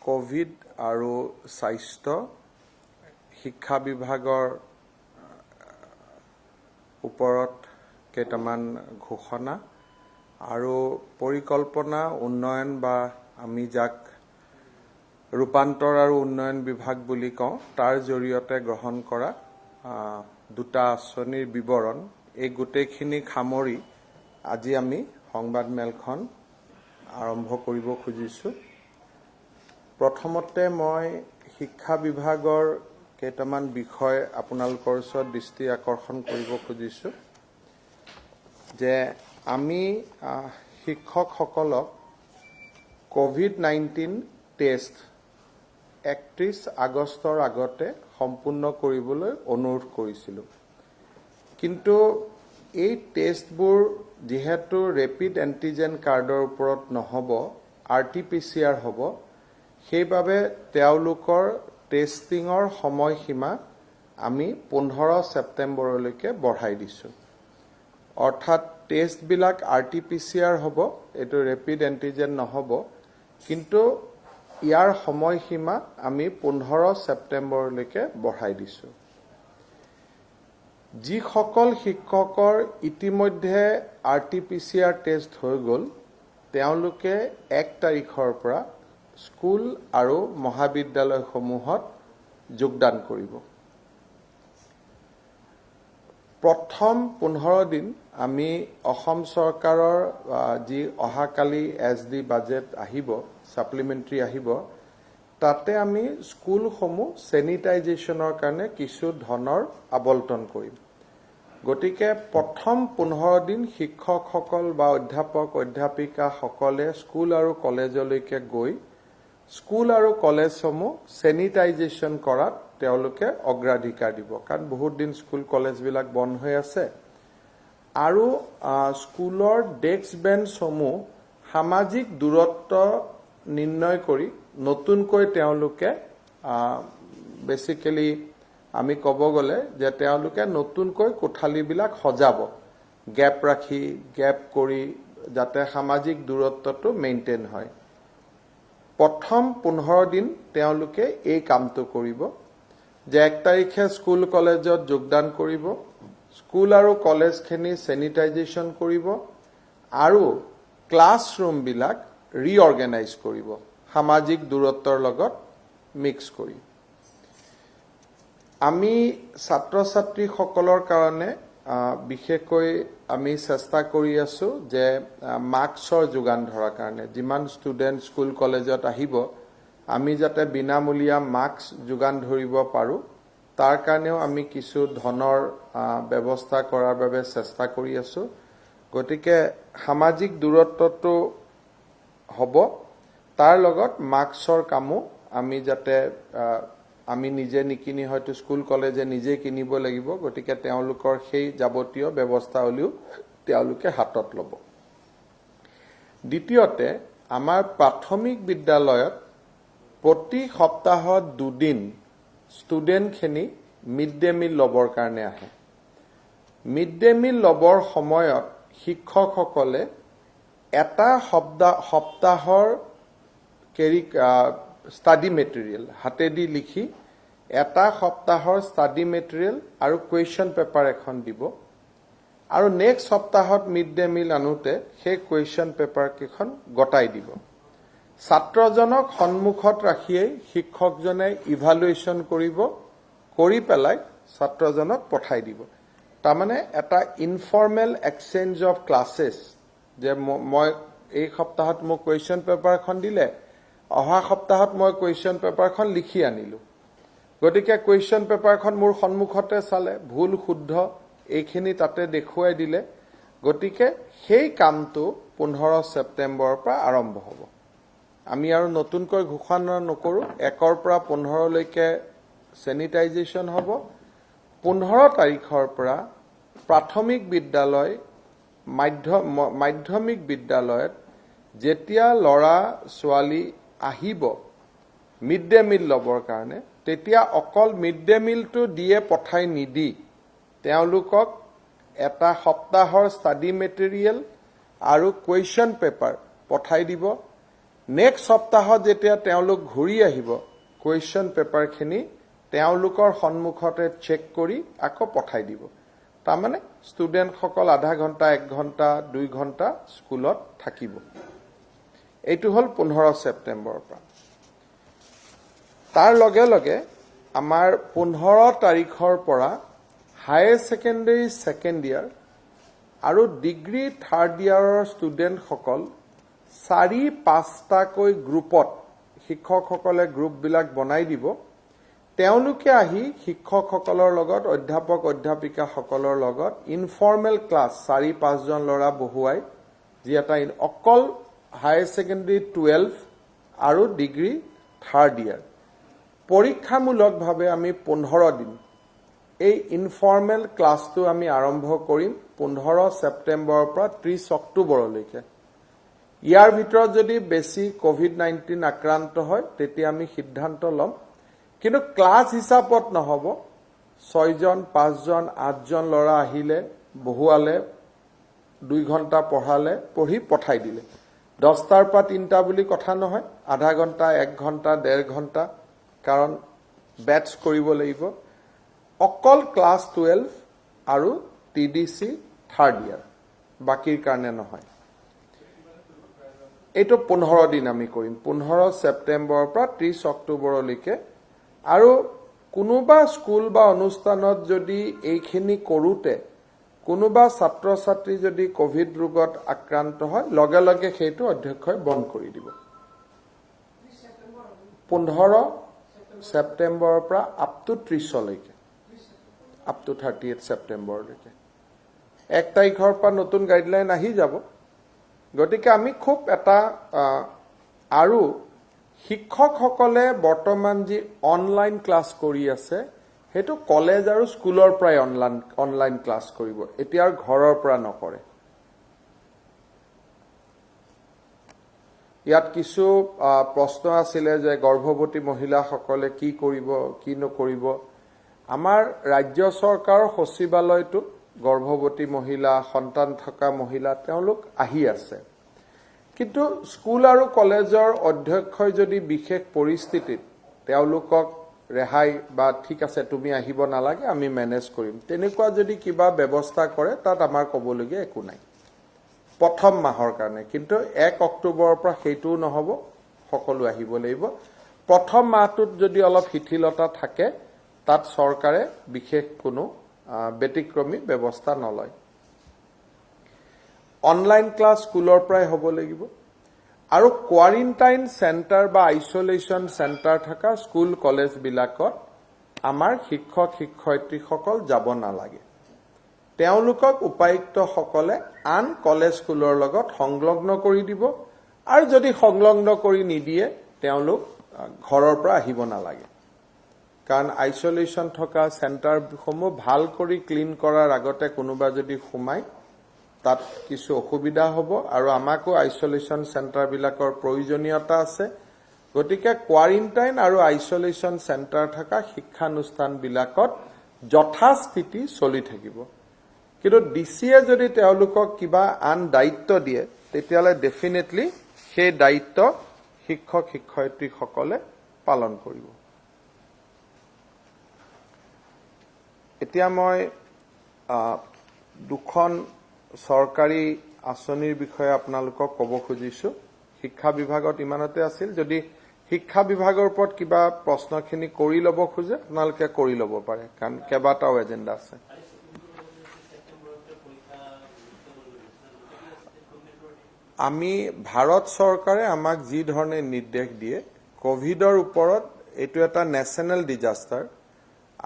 Covid আৰু স্বাস্থ্য শিক্ষা বিভাগৰ ওপৰত কেইটামান ঘোষণা আৰু পৰিকল্পনা উন্নয়ন বা আমি যাক ৰূপান্তৰ আৰু উন্নয়ন বিভাগ বুলি কওঁ তাৰ জৰিয়তে গ্ৰহণ কৰা দুটা আঁচনিৰ বিৱৰণ এই গোটেইখিনি সামৰি আজি আমি সংবাদমেলখন আৰম্ভ কৰিব খুজিছোঁ। প্ৰথমতে মই শিক্ষা বিভাগৰ কেইটামান বিষয় আপোনালোকৰ ওচৰত দৃষ্টি আকৰ্ষণ কৰিব খুজিছোঁ যে আমি শিক্ষকসকলক কোভিড-19 টেষ্ট 31 আগষ্টৰ আগতে সম্পূৰ্ণ কৰিবলৈ অনুৰোধ কৰিছিলোঁ। কিন্তু এই টেষ্টবোৰ যেহেতু ৰেপিড এণ্টিজেন কাৰ্ডৰ ওপৰত নহ'ব, RT-PCR হ'ব, সেইবাবে তেওঁলোকৰ টেষ্টিঙৰ সময়সীমা আমি 15 ছেপ্টেম্বৰলৈকে বঢ়াই দিছোঁ। অৰ্থাৎ টেষ্টবিলাক RT-PCR হ'ব, এইটো ৰেপিড এণ্টিজেন নহ'ব, কিন্তু ইয়াৰ সময়সীমা আমি 15 ছেপ্টেম্বৰলৈকে বঢ়াই দিছোঁ। যিসকল শিক্ষকৰ ইতিমধ্যে RT-PCR টেষ্ট হৈ গ'ল, তেওঁলোকে 1 তাৰিখৰ পৰা স্কুল আৰু মহাবিদ্যালয়সমূহত যোগদান কৰিব। প্ৰথম 15 দিন আমি অসম চৰকাৰৰ যি অহাকালি SD বাজেট আহিব, ছাপ্লিমেণ্টাৰী আহিব, তাতে আমি স্কুলসমূহ চেনিটাইজেশ্যনৰ কাৰণে কিছু ধনৰ আবণ্টন কৰিম। গতিকে প্ৰথম 15 দিন শিক্ষকসকল বা অধ্যাপিকাসকলে স্কুল আৰু কলেজলৈকে গৈ স্কুল আৰু কলেজসমূহ চেনিটাইজেশ্যন কৰাত তেওঁলোকে অগ্ৰাধিকাৰ দিব, কাৰণ বহুত দিন স্কুল কলেজবিলাক বন্ধ হৈ আছে। আৰু স্কুলৰ ডেস্ক বেঞ্চসমূহ সামাজিক দূৰত্ব নিৰ্ণয় কৰি নতুনকৈ তেওঁলোকে বেচিকেলি আমি ক'ব গ'লে যে তেওঁলোকে নতুনকৈ কোঠালিবিলাক সজাব, গেপ ৰাখি গেপ কৰি যাতে সামাজিক দূৰত্বটো মেইনটেইন হয়। প্ৰথম 15 দিন তেওঁলোকে এই কামটো কৰিব যে 1 তাৰিখে স্কুল কলেজত যোগদান কৰিব, স্কুল আৰু কলেজখিনি চেনিটাইজেশ্যন কৰিব আৰু ক্লাছৰুমবিলাক ৰিঅৰ্গেনাইজ কৰিব সামাজিক দূৰত্বৰ লগত মিক্স কৰি। আমি ছাত্ৰ ছাত্ৰীসকলৰ কাৰণে বিশেষকৈ আমি চেষ্টা কৰি আছোঁ যে মাস্কৰ যোগান ধৰাৰ কাৰণে যিমান ষ্টুডেণ্ট স্কুল কলেজত আহিব আমি যাতে বিনামূলীয়া মাস্ক যোগান ধৰিব পাৰোঁ, তাৰ কাৰণেও আমি কিছু ধনৰ ব্যৱস্থা কৰাৰ বাবে চেষ্টা কৰি আছোঁ। গতিকে সামাজিক দূৰত্বটো হ'ব, তাৰ লগত মাস্কৰ কামো আমি যাতে আমি নিজে নিকিনি হয়তো স্কুল কলেজে নিজে কিনিব লাগিব, গতিকে তেওঁলোকৰ সেই যাৱতীয় ব্যৱস্থাৱলীও তেওঁলোকে হাতত ল'ব। দ্বিতীয়তে, আমাৰ প্ৰাথমিক বিদ্যালয়ত প্ৰতি সপ্তাহত 2 দিন ষ্টুডেণ্টখিনি মিড ডে মিল ল'বৰ কাৰণে আহে। মিড ডে মিল ল'বৰ সময়ত শিক্ষকসকলে এটা সপ্তাহৰ ষ্টাডি মেটেৰিয়েল হাতেদি লিখি এটা সপ্তাহৰ ষ্টাডি মেটেৰিয়েল আৰু কুৱেশ্যন পেপাৰ এখন দিব আৰু নেক্সট সপ্তাহত মিড ডে মিল আনোতে সেই কুৱেশ্যন পেপাৰ কেইখন গতাই দিব। ছাত্ৰজনক সন্মুখত ৰাখিয়েই শিক্ষকজনে ইভালুৱেশ্যন কৰিব, কৰি পেলাই ছাত্ৰজনক পঠাই দিব। তাৰমানে এটা ইনফৰ্মেল এক্সচেঞ্জ অফ ক্লাছেছ, যে মই এই সপ্তাহত মোক কুৱেশ্যন পেপাৰখন দিলে, অহা সপ্তাহত মই কুৱেশ্যন পেপাৰখন লিখি আনিলোঁ, গতিকে কুৱেশ্যন পেপাৰখন মোৰ সন্মুখতে চালে, ভুল শুদ্ধ এইখিনি তাতে দেখুৱাই দিলে। গতিকে সেই কামটো 15 ছেপ্টেম্বৰৰ পৰা আৰম্ভ হ'ব। আমি আৰু নতুনকৈ ঘোষণা নকৰোঁ, 1ৰ পৰা 15লৈকে চেনিটাইজেশ্যন হ'ব। 15 তাৰিখৰ পৰা প্ৰাথমিক বিদ্যালয় মাধ্যমিক বিদ্যালয়ত যেতিয়া ল'ৰা ছোৱালী আহিব মিড ডে মিল ল'বৰ কাৰণে, তেতিয়া অকল মিড ডে মিলটো দিয়ে পঠাই নিদি তেওঁলোকক এটা সপ্তাহৰ ষ্টাডি মেটেৰিয়েল আৰু কুৱেশ্যন পেপাৰ পঠাই দিব। নেক্সট সপ্তাহত যেতিয়া তেওঁলোক ঘূৰি আহিব কুৱেশ্যন পেপাৰখিনি তেওঁলোকৰ সন্মুখতে চেক কৰি আকৌ পঠাই দিব তাৰমানে ষ্টুডেণ্টসকল আধা ঘণ্টা 1 ঘণ্টা 2 ঘণ্টা স্কুলত থাকিব এইটো হল 15 ছেপ্টেম্বৰৰ পৰা তাৰ লগে লগে আমাৰ 15 তাৰিখৰ পৰা হায়াৰ সেকেন্ডাৰী সেকেন্ড ইয়াৰ আৰু ডিগ্ৰী থাৰ্ড ইয়াৰৰ ষ্টুডেণ্টসকল 4-5টাকৈ গ্ৰুপত শিক্ষকসকলে গ্ৰুপবিলাক বনাই দিব তেওঁলোকে আহি শিক্ষকসকলৰ লগত অধ্যাপক অধ্যাপিকাসকলৰ লগত ইনফৰ্মেল ক্লাছ 4-5 জন ল'ৰা বহুৱাই যি এটা অকল হায়াৰ সেকেন্ডাৰী 12 আৰু ডিগ্ৰী থাৰ্ড ইয়াৰ পৰীক্ষামূলকভাৱে আমি 15 দিন এই ইনফৰ্মেল ক্লাছটো আমি আৰম্ভ কৰিম 15 ছেপ্টেম্বৰৰ পৰা 30 অক্টোবৰলৈকে ইয়াৰ ভিতৰত যদি বেছি কোভিড-19 আক্ৰান্ত হয় তেতিয়া আমি সিদ্ধান্ত লম কিন্তু ক্লাছ হিচাপত নহব 6 জন 5 জন 8 জন ল'ৰা আহিলে বহুৱালে 2 ঘণ্টা পঢ়ালে পঢ়ি পঠাই দিলে 10টাৰ পৰা 3টা বুলি কথা নহয় আধা ঘণ্টা 1 ঘণ্টা 1.5 ঘণ্টা কাৰণ বেটছ কৰিব লাগিব অকল ক্লাছ 12 আৰু টিডিসি থাৰ্ড ইয়াৰ বাকিৰ কাৰণে নহয় এইটো 15 দিন আমি কৰিম 15 ছেপ্টেম্বৰৰ পৰা 30 অক্টোবৰলৈকে আৰু কোনোবা স্কুল বা অনুষ্ঠানত যদি এইখিনি কৰোতে কোনোবা ছাত্ৰ ছাত্ৰী যদি কোভিড ৰোগত আক্ৰান্ত হয় লগে লগে সেইটো অধ্যক্ষই বন্ধ কৰি দিব 15 ছেপ্টেম্বৰৰ পৰা আপ টু 30 লৈকে আপ টু 30 ছেপ্টেম্বৰলৈকে 1 তাৰিখৰ পৰা নতুন গাইডলাইন আহি যাব গতিকে আমি খুব এটা আৰু শিক্ষকসকলে বৰ্তমান যি অনলাইন ক্লাছ কৰি আছে হেতু কলেজ আৰু স্কুলৰ পৰাই অনলাইন ক্লাছ কৰিব এতিয়া আৰু ঘৰৰ পৰা নকৰে ইয়াত কিছু প্ৰশ্ন আছিল যে গৰ্ভৱতী মহিলাসকলে কি কৰিব কি নকৰিব আমাৰ ৰাজ্য চৰকাৰৰ সচিবালয়টো গৰ্ভৱতী মহিলা সন্তান থকা মহিলা তেওঁলোক আহি আছে কিন্তু স্কুল আৰু কলেজৰ অধ্যক্ষই যদি বিশেষ পৰিস্থিতিত তেওঁলোকক ৰেহাই বা ঠিক আছে তুমি আহিব নালাগে আমি মেনেজ কৰিম তেনেকুৱা যদি কিবা ব্যৱস্থা কৰে তাত আমাৰ ক'বলগীয়া একো নাই প্ৰথম মাহৰ কাৰণে কিন্তু 1 অক্টোবৰৰ পৰা সেইটো নহব সকলো আহিব লাগিব প্ৰথম মাহটোত যদি অলপ শিথিলতা থাকে তাত চৰকাৰে বিশেষ কোনো ব্যতিক্ৰমী ব্যৱস্থা নলয় অনলাইন ক্লাছ স্কুলৰ পৰাই হ'ব লাগিব আৰু কোৱাৰেণ্টাইন সেন্টাৰ বা আইসোলেশন সেন্টাৰ থকা স্কুল কলেজ বিলাকত আমাৰ শিক্ষক শিক্ষয়িত্ৰীসকল যাব নালাগে তেওঁলোকক উপায়ুক্ত সকলে আন কলেজ স্কুলৰ লগত সংলগ্ন কৰি দিব আৰু যদি সংলগ্ন কৰি নিদিয়ে তেওঁলোক ঘৰৰ পৰা আহিব নালাগে কাৰণ আইসোলেশন থকা সেন্টাৰ সমূহ ভাল কৰি ক্লিন কৰাৰ আগতে কোনোবা যদি সোমাই তাত কিছু অসুবিধা হ'ব আৰু আমাকো আইসোলেশন সেন্টাৰ বিলাকৰ প্ৰয়োজনীয়তা আছে গতিকে কোৱাৰেণ্টাইন আৰু আইসোলেশন সেন্টাৰ থকা শিক্ষানুষ্ঠান বিলাকত যথাস্থিতি চলি থাকিব কিন্তু ডিসিয়ে যদি তেওঁলোকক কিবা আন দায়িত্ব দিয়ে তেতিয়ালে ডেফিনেটলি সেই দায়িত্ব শিক্ষক শিক্ষয়িত্ৰীসকলে পালন কৰিব এতিয়া মই দুখন চৰকাৰী আঁচনিৰ বিষয়ে আপোনালোকক ক'ব খুজিছো শিক্ষা বিভাগত ইমানতে আছিল যদি শিক্ষা বিভাগৰ ওপৰত কিবা প্ৰশ্নখিনি কৰি ল'ব খোজে আপোনালোকে কৰি ল'ব পাৰে কাৰণ কেইবাটাও এজেন্ডা আছে আমি ভাৰত চৰকাৰে আমাক যি ধৰণে নিৰ্দেশ দিয়ে কোভিডৰ ওপৰত এইটো এটা নেশ্যনেল ডিজাস্টাৰ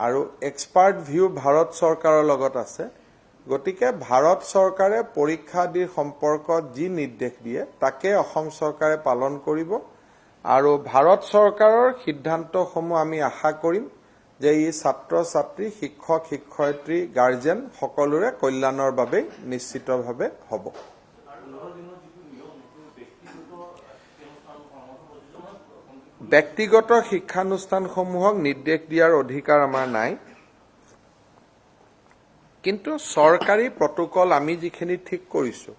আৰু এক্সপাৰ্ট ভিউ ভাৰত চৰকাৰৰ লগত আছে গতিকে ভাৰত চৰকাৰে পৰীক্ষা দিৰ সম্পৰ্কত যি নিৰ্দেশ দিয়ে তাকে অসম চৰকাৰে পালন কৰিব আৰু ভাৰত চৰকাৰৰ সিদ্ধান্তসমূহ আমি আশা কৰিম যে ই ছাত্ৰ ছাত্ৰী শিক্ষক শিক্ষয়িত্ৰী গাৰ্জেন সকলোৰে কল্যাণৰ বাবে নিশ্চিতভাৱে হ'ব ব্যক্তিগত শিক্ষানুষ্ঠানসমূহক নিৰ্দেশ দিয়াৰ অধিকাৰ আমাৰ নাই কিন্তু চৰকাৰী প্ৰটোকল আমি যিখিনি ঠিক কৰিছো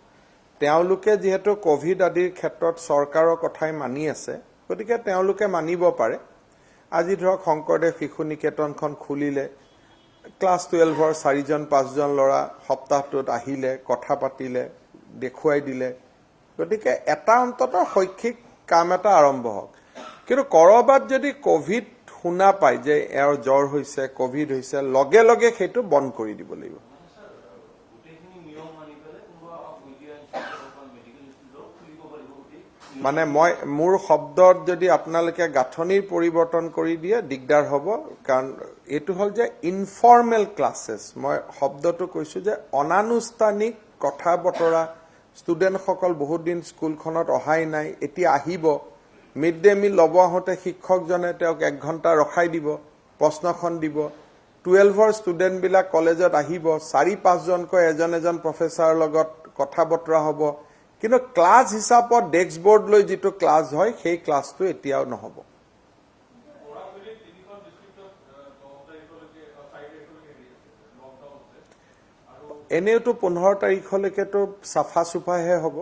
তেওঁলোকে যেহেতু কোভিড আদিৰ ক্ষেত্ৰত চৰকাৰৰ কথাই মানি আছে গতিকে তেওঁলোকে মানিব পাৰে আজি ধৰক শংকৰদেৱ শিশু নিকেতনখন খুলিলে ক্লাছ 12ৰ 4জন 5জন ল'ৰা সপ্তাহটোত আহিলে কথা পাতিলে দেখুৱাই দিলে গতিকে এটা অন্তত শৈক্ষিক কাম এটা আৰম্ভ হওক কিন্তু কৰবাত যদি কোভিড শুনা পায় যে এৰ জ্বৰ হৈছে কোভিড হৈছে লগে লগে সেইটো বন্ধ কৰি দিব লাগিব মানে মই মোৰ শব্দত যদি আপোনালোকে গাঁথনিৰ পৰিৱৰ্তন কৰি দিয়ে দিগদাৰ হ'ব কাৰণ এটো হল যে ইনফৰ্মেল ক্লাसेस মই শব্দটো কৈছো যে অনানুষ্ঠানিক কথা বতৰা ষ্টুডেন্ট সকল বহুত দিন স্কুলখনত অহাই নাই এতিয়া আহিব মিড ডে মিল লব হতে শিক্ষকজনে তেওঁক 1 ঘণ্টা ৰখাই দিব প্ৰশ্নখন দিব 12ৰ ষ্টুডেন্ট বিলাক কলেজত আহিব 4-5 জনকৈ এজন প্ৰফেসৰৰ লগত কথা বতৰা হ'ব কিন্তু ক্লাস হিচাপত ডেস্ক বোর্ড লৈ যেটো ক্লাস হয় সেই ক্লাসটো এতিয়াও নহব এনেওটো 15 তাৰিখলৈকে তো সাফা সুফাহে হ'ব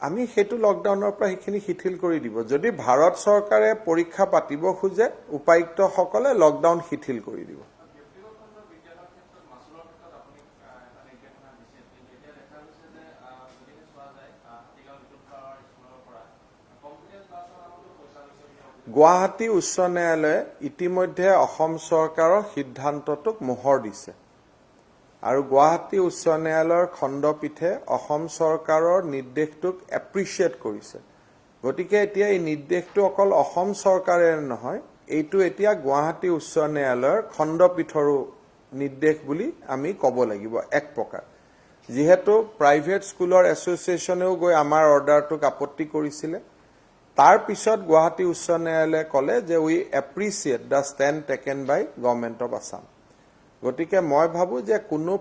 আমি হেতু লকডাউনৰ পৰা হিখিনি শিথিল কৰি দিব যদি ভাৰত চৰকাৰে পৰীক্ষা পাতিব খুজে উপায়ুক্ত সকলে লকডাউন শিথিল কৰি দিব গুৱাহাটী উচ্চ ন্যায়ালয়ে ইতিমধ্যে অসম চৰকাৰৰ সিদ্ধান্তটোক মোহৰ দিছে আৰু গুৱাহাটী উচ্চ ন্যায়ালয়ৰ খণ্ডপীঠে অসম চৰকাৰৰ নিৰ্দেশটোক এপ্ৰিচিয়েট কৰিছে গতিকে এতিয়া এই নিৰ্দেশটো অকল অসম চৰকাৰে নহয় এইটো এতিয়া গুৱাহাটী উচ্চ ন্যায়ালয়ৰ খণ্ডপীঠৰো নিৰ্দেশ বুলি আমি ক'ব লাগিব এক প্ৰকাৰ যেহেতু প্ৰাইভেট স্কুলৰ এছ'চিয়েচনেও গৈ আমাৰ অৰ্ডাৰটোক আপত্তি কৰিছিলে তাৰ পিছত গুৱাহাটী উচ্চ ন্যায়ালয়ে ক'লে যে we appreciate the stand taken by government of Assam গতিকে মই ভাবো যে কোনো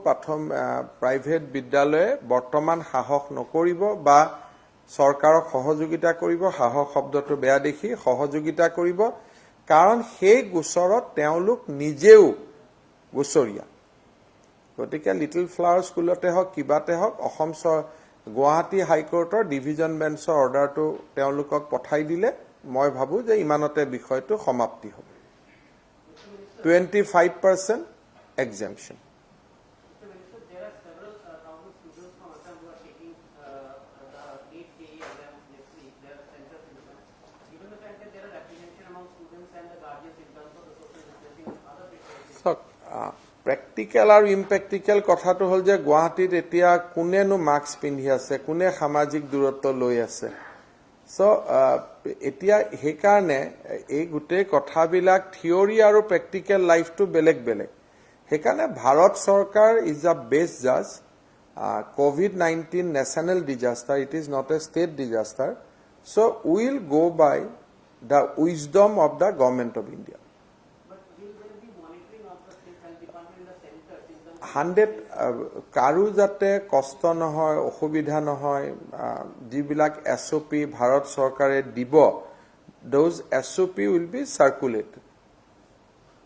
প্ৰাইভেট বিদ্যালয়ে বৰ্তমান সাহস নকৰিব বা চৰকাৰক সহযোগিতা কৰিব সাহস শব্দটো বেয়া দেখি সহযোগিতা কৰিব কাৰণ সেই গোচৰত তেওঁলোক নিজেও গোচৰীয়া গতিকে লিটল ফ্লাৱাৰ স্কুলতে হওক কিবাতে হওক অসম গুৱাহাটী হাইকোৰ্টৰ ডিভিজন বেঞ্চৰ অৰ্ডাৰটো তেওঁলোকক পঠাই দিলে মই ভাবো যে ইমানতে বিষয়টো সমাপ্তি হ'ব 25% exemption There are several thousand students from Assam who are taking the 8 JEE exams next week. Their centers in Assam. Given the fact that there are apprehension among students and the guardians in terms of the social distancing and other precautions. So, practical আৰু ইম্প্ৰেক্টিকেল কথাটো হল যে গুৱাহাটীত এতিয়া কোনেনো mask পিন্ধি আছে কোনে সামাজিক দূৰত্ব লৈ আছে সো এতিয়া হে কাৰণে এই গোটেই কথাবিলাক থিওৰি আৰু প্ৰেক্টিকেল লাইফটো বেলেগ বেলেগ হে কাৰণে ভাৰত চৰকাৰ ইজ আ বেষ্ট জাজ COVID-19 national disaster it is not a state disaster so we will go by the wisdom of the government of India 100 কাৰো যাতে কষ্ট নহয় অসুবিধা নহয় যিবিলাক SOP ভাৰত চৰকাৰে দিব those SOP will be circulated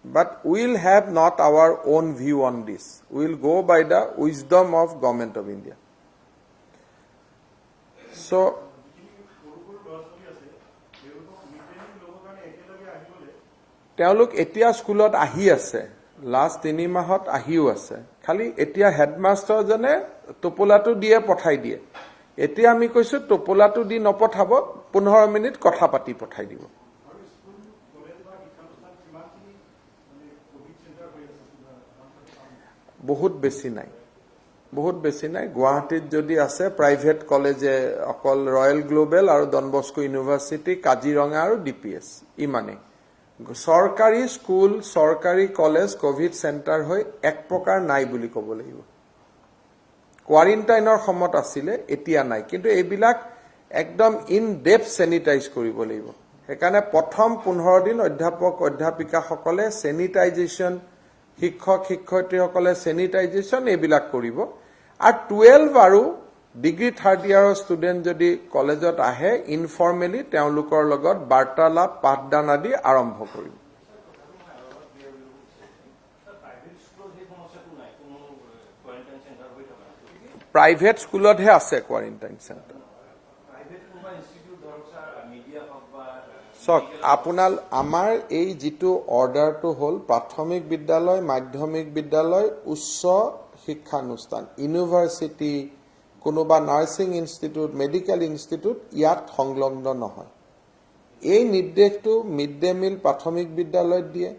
but we will have not our own view on this we will go by the wisdom of government of India so তেওঁলোক এতিয়া স্কুলত আহি আছে লাষ্ট 3 মাহত আহিও আছে খালি এতিয়া হেডমাস্টাৰ জনে টোপোলাটো দিয়ে পঠাই দিয়ে এতিয়া আমি কৈছো টোপোলাটো দি নপঠাব 15 মিনিট কথা পাতি পঠাই দিব বহুত বেছি নাই গুৱাহাটীত যদি আছে প্ৰাইভেট কলেজে অকল ৰয়েল গ্লোবেল আৰু ডন বস্কো ইউনিভাৰ্চিটি কাজিৰঙা আৰু DPS ইমানে সৰকাৰী স্কুল সৰকাৰী কলেজ কোভিড সেন্টাৰ হৈ এক প্ৰকাৰ নাই বুলি ক'ব লাগিব কোৱাৰেণ্টাইনৰ সময়ত আছিল এতিয়া নাই কিন্তু এইবিলাক একদম ইন ডেপথ স্যানিটাইজ কৰিব লাগিব হেকাৰণে প্ৰথম 15 দিন অধ্যাপক অধ্যাপিকা সকলে স্যানিটাইজেশন শিক্ষক শিক্ষয়িত্ৰীসকলে স্যানিটাইজেশন এইবিলাক কৰিব আৰু 12 আৰু ডিগ্ৰী 3rd ইয়াৰৰ ষ্টুডেন্ট যদি কলেজত আহে ইনফৰ্মেলি তেওঁলোকৰ লগত বাৰ্তালাপ পাঠদান আদি আৰম্ভ কৰিব প্ৰাইভেট স্কুলতহে আছে কোৱাৰেণ্টাইন চেণ্টাৰ। চাওক আমাৰ এই যিটো অৰ্ডাৰটো হ'ল প্ৰাথমিক বিদ্যালয়, মাধ্যমিক বিদ্যালয়, উচ্চ শিক্ষানুষ্ঠান, ইউনিভাৰ্চিটি, কোনোবা নাৰ্ছিং ইনষ্টিটিউট, মেডিকেল ইনষ্টিটিউট ইয়াত সংলগ্ন নহয়। এই নিৰ্দেশটো মিড ডে মিল প্ৰাথমিক বিদ্যালয়ত দিয়ে।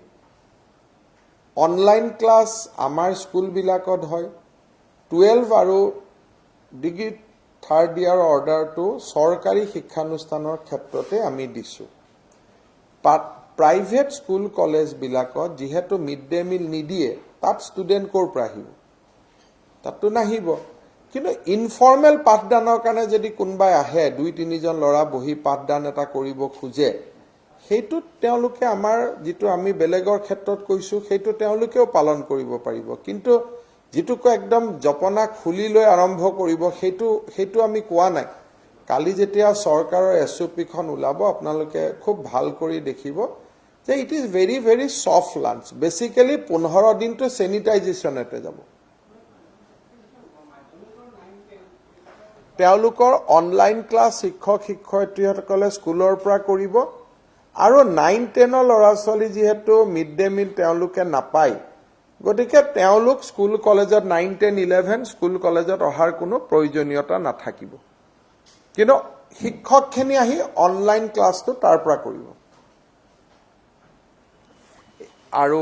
অনলাইন ক্লাছ আমাৰ স্কুলবিলাকত হয়। 12 আৰু ডিগ্ৰী থাৰ্ড ইয়াৰ অৰ্ডাৰটো চৰকাৰী শিক্ষানুষ্ঠানৰ ক্ষেত্ৰতে আমি দিছোঁ। প্ৰাইভেট স্কুল কলেজবিলাকত যিহেতু মিড ডে মিল নিদিয়ে, তাত ষ্টুডেণ্ট ক'ৰ পৰা আহিব? তাততো নাহিব। কিন্তু ইনফৰ্মেল পাঠদানৰ কাৰণে যদি কোনোবাই আহে, 2-3জন ল'ৰা বহি পাঠদান এটা কৰিব খোজে, সেইটোত তেওঁলোকে আমাৰ যিটো আমি বেলেগৰ ক্ষেত্ৰত কৈছোঁ, সেইটো তেওঁলোকেও পালন কৰিব পাৰিব। কিন্তু যিটোক একদম জপনা খুলি লৈ আৰম্ভ কৰিব, সেইটো আমি কোৱা নাই। কালি যেতিয়া চৰকাৰৰ SOPখন ওলাব, আপোনালোকে খুব ভাল কৰি দেখিব যে it is very very soft lunch. Basically 15 দিনটো চেনিটাইজেশ্যনতে যাব। তেওঁলোকৰ অনলাইন ক্লাছ শিক্ষক শিক্ষয়িত্ৰীসকলে স্কুলৰ পৰা কৰিব আৰু 9-10 ল'ৰা ছোৱালী যিহেতু মিড ডে মিল তেওঁলোকে নাপায়, গতিকে তেওঁলোক স্কুল কলেজত 9, 10, 11 স্কুল কলেজত অহাৰ কোনো প্ৰয়োজনীয়তা নাথাকিব। কিন্তু শিক্ষকখিনি আহি অনলাইন ক্লাছটো তাৰ পৰা কৰিব। আৰু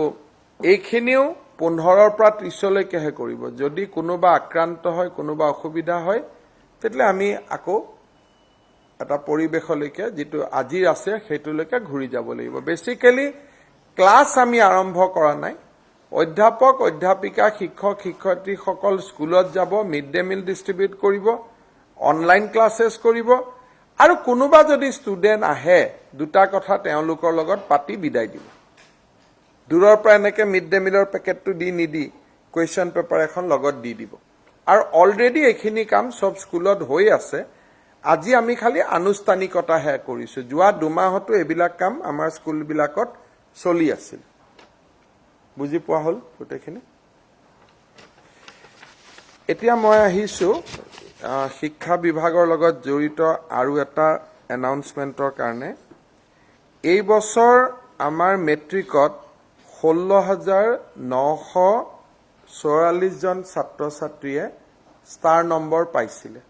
এইখিনিও 15ৰ পৰা 30লৈকেহে কৰিব। যদি কোনোবা আক্ৰান্ত হয়, কোনোবা অসুবিধা হয়, তেতিয়াহ'লে আমি আকৌ এটা পৰিৱেশলৈকে যিটো আজিৰ আছে সেইটোলৈকে ঘূৰি যাব লাগিব। বেচিকেলি ক্লাছ আমি আৰম্ভ কৰা নাই। অধ্যাপক, অধ্যাপিকা, শিক্ষক, শিক্ষয়িত্ৰীসকল স্কুলত যাব, মিড ডে মিল ডিষ্ট্ৰিবিউট কৰিব, অনলাইন ক্লাছেছ কৰিব, আৰু কোনোবা যদি ষ্টুডেণ্ট আহে, দুটা কথা তেওঁলোকৰ লগত পাতি বিদায় দিব। দূৰৰ পৰা এনেকৈ মিড ডে মিলৰ পেকেটটো দি নিদি কুৱেশ্যন পেপাৰ এখন লগত দি দিব। আৰু অলৰেডি এইখিনি কাম চব স্কুলত হৈ আছে। আজি আমি খালি আনুষ্ঠানিকতাহে কৰিছোঁ। যোৱা 2 মাহতো এইবিলাক কাম আমাৰ স্কুলবিলাকত চলি আছিল। বুজি পোৱা হ'ল গোটেইখিনি? এতিয়া মই আহিছোঁ শিক্ষা বিভাগৰ লগত জড়িত আৰু এটা এনাউন্সমেণ্টৰ কাৰণে। এই বছৰ আমাৰ মেট্ৰিকত 16,944 জন ছাত্ৰ ছাত্ৰীয়ে ষ্টাৰ নম্বৰ পাইছিলে।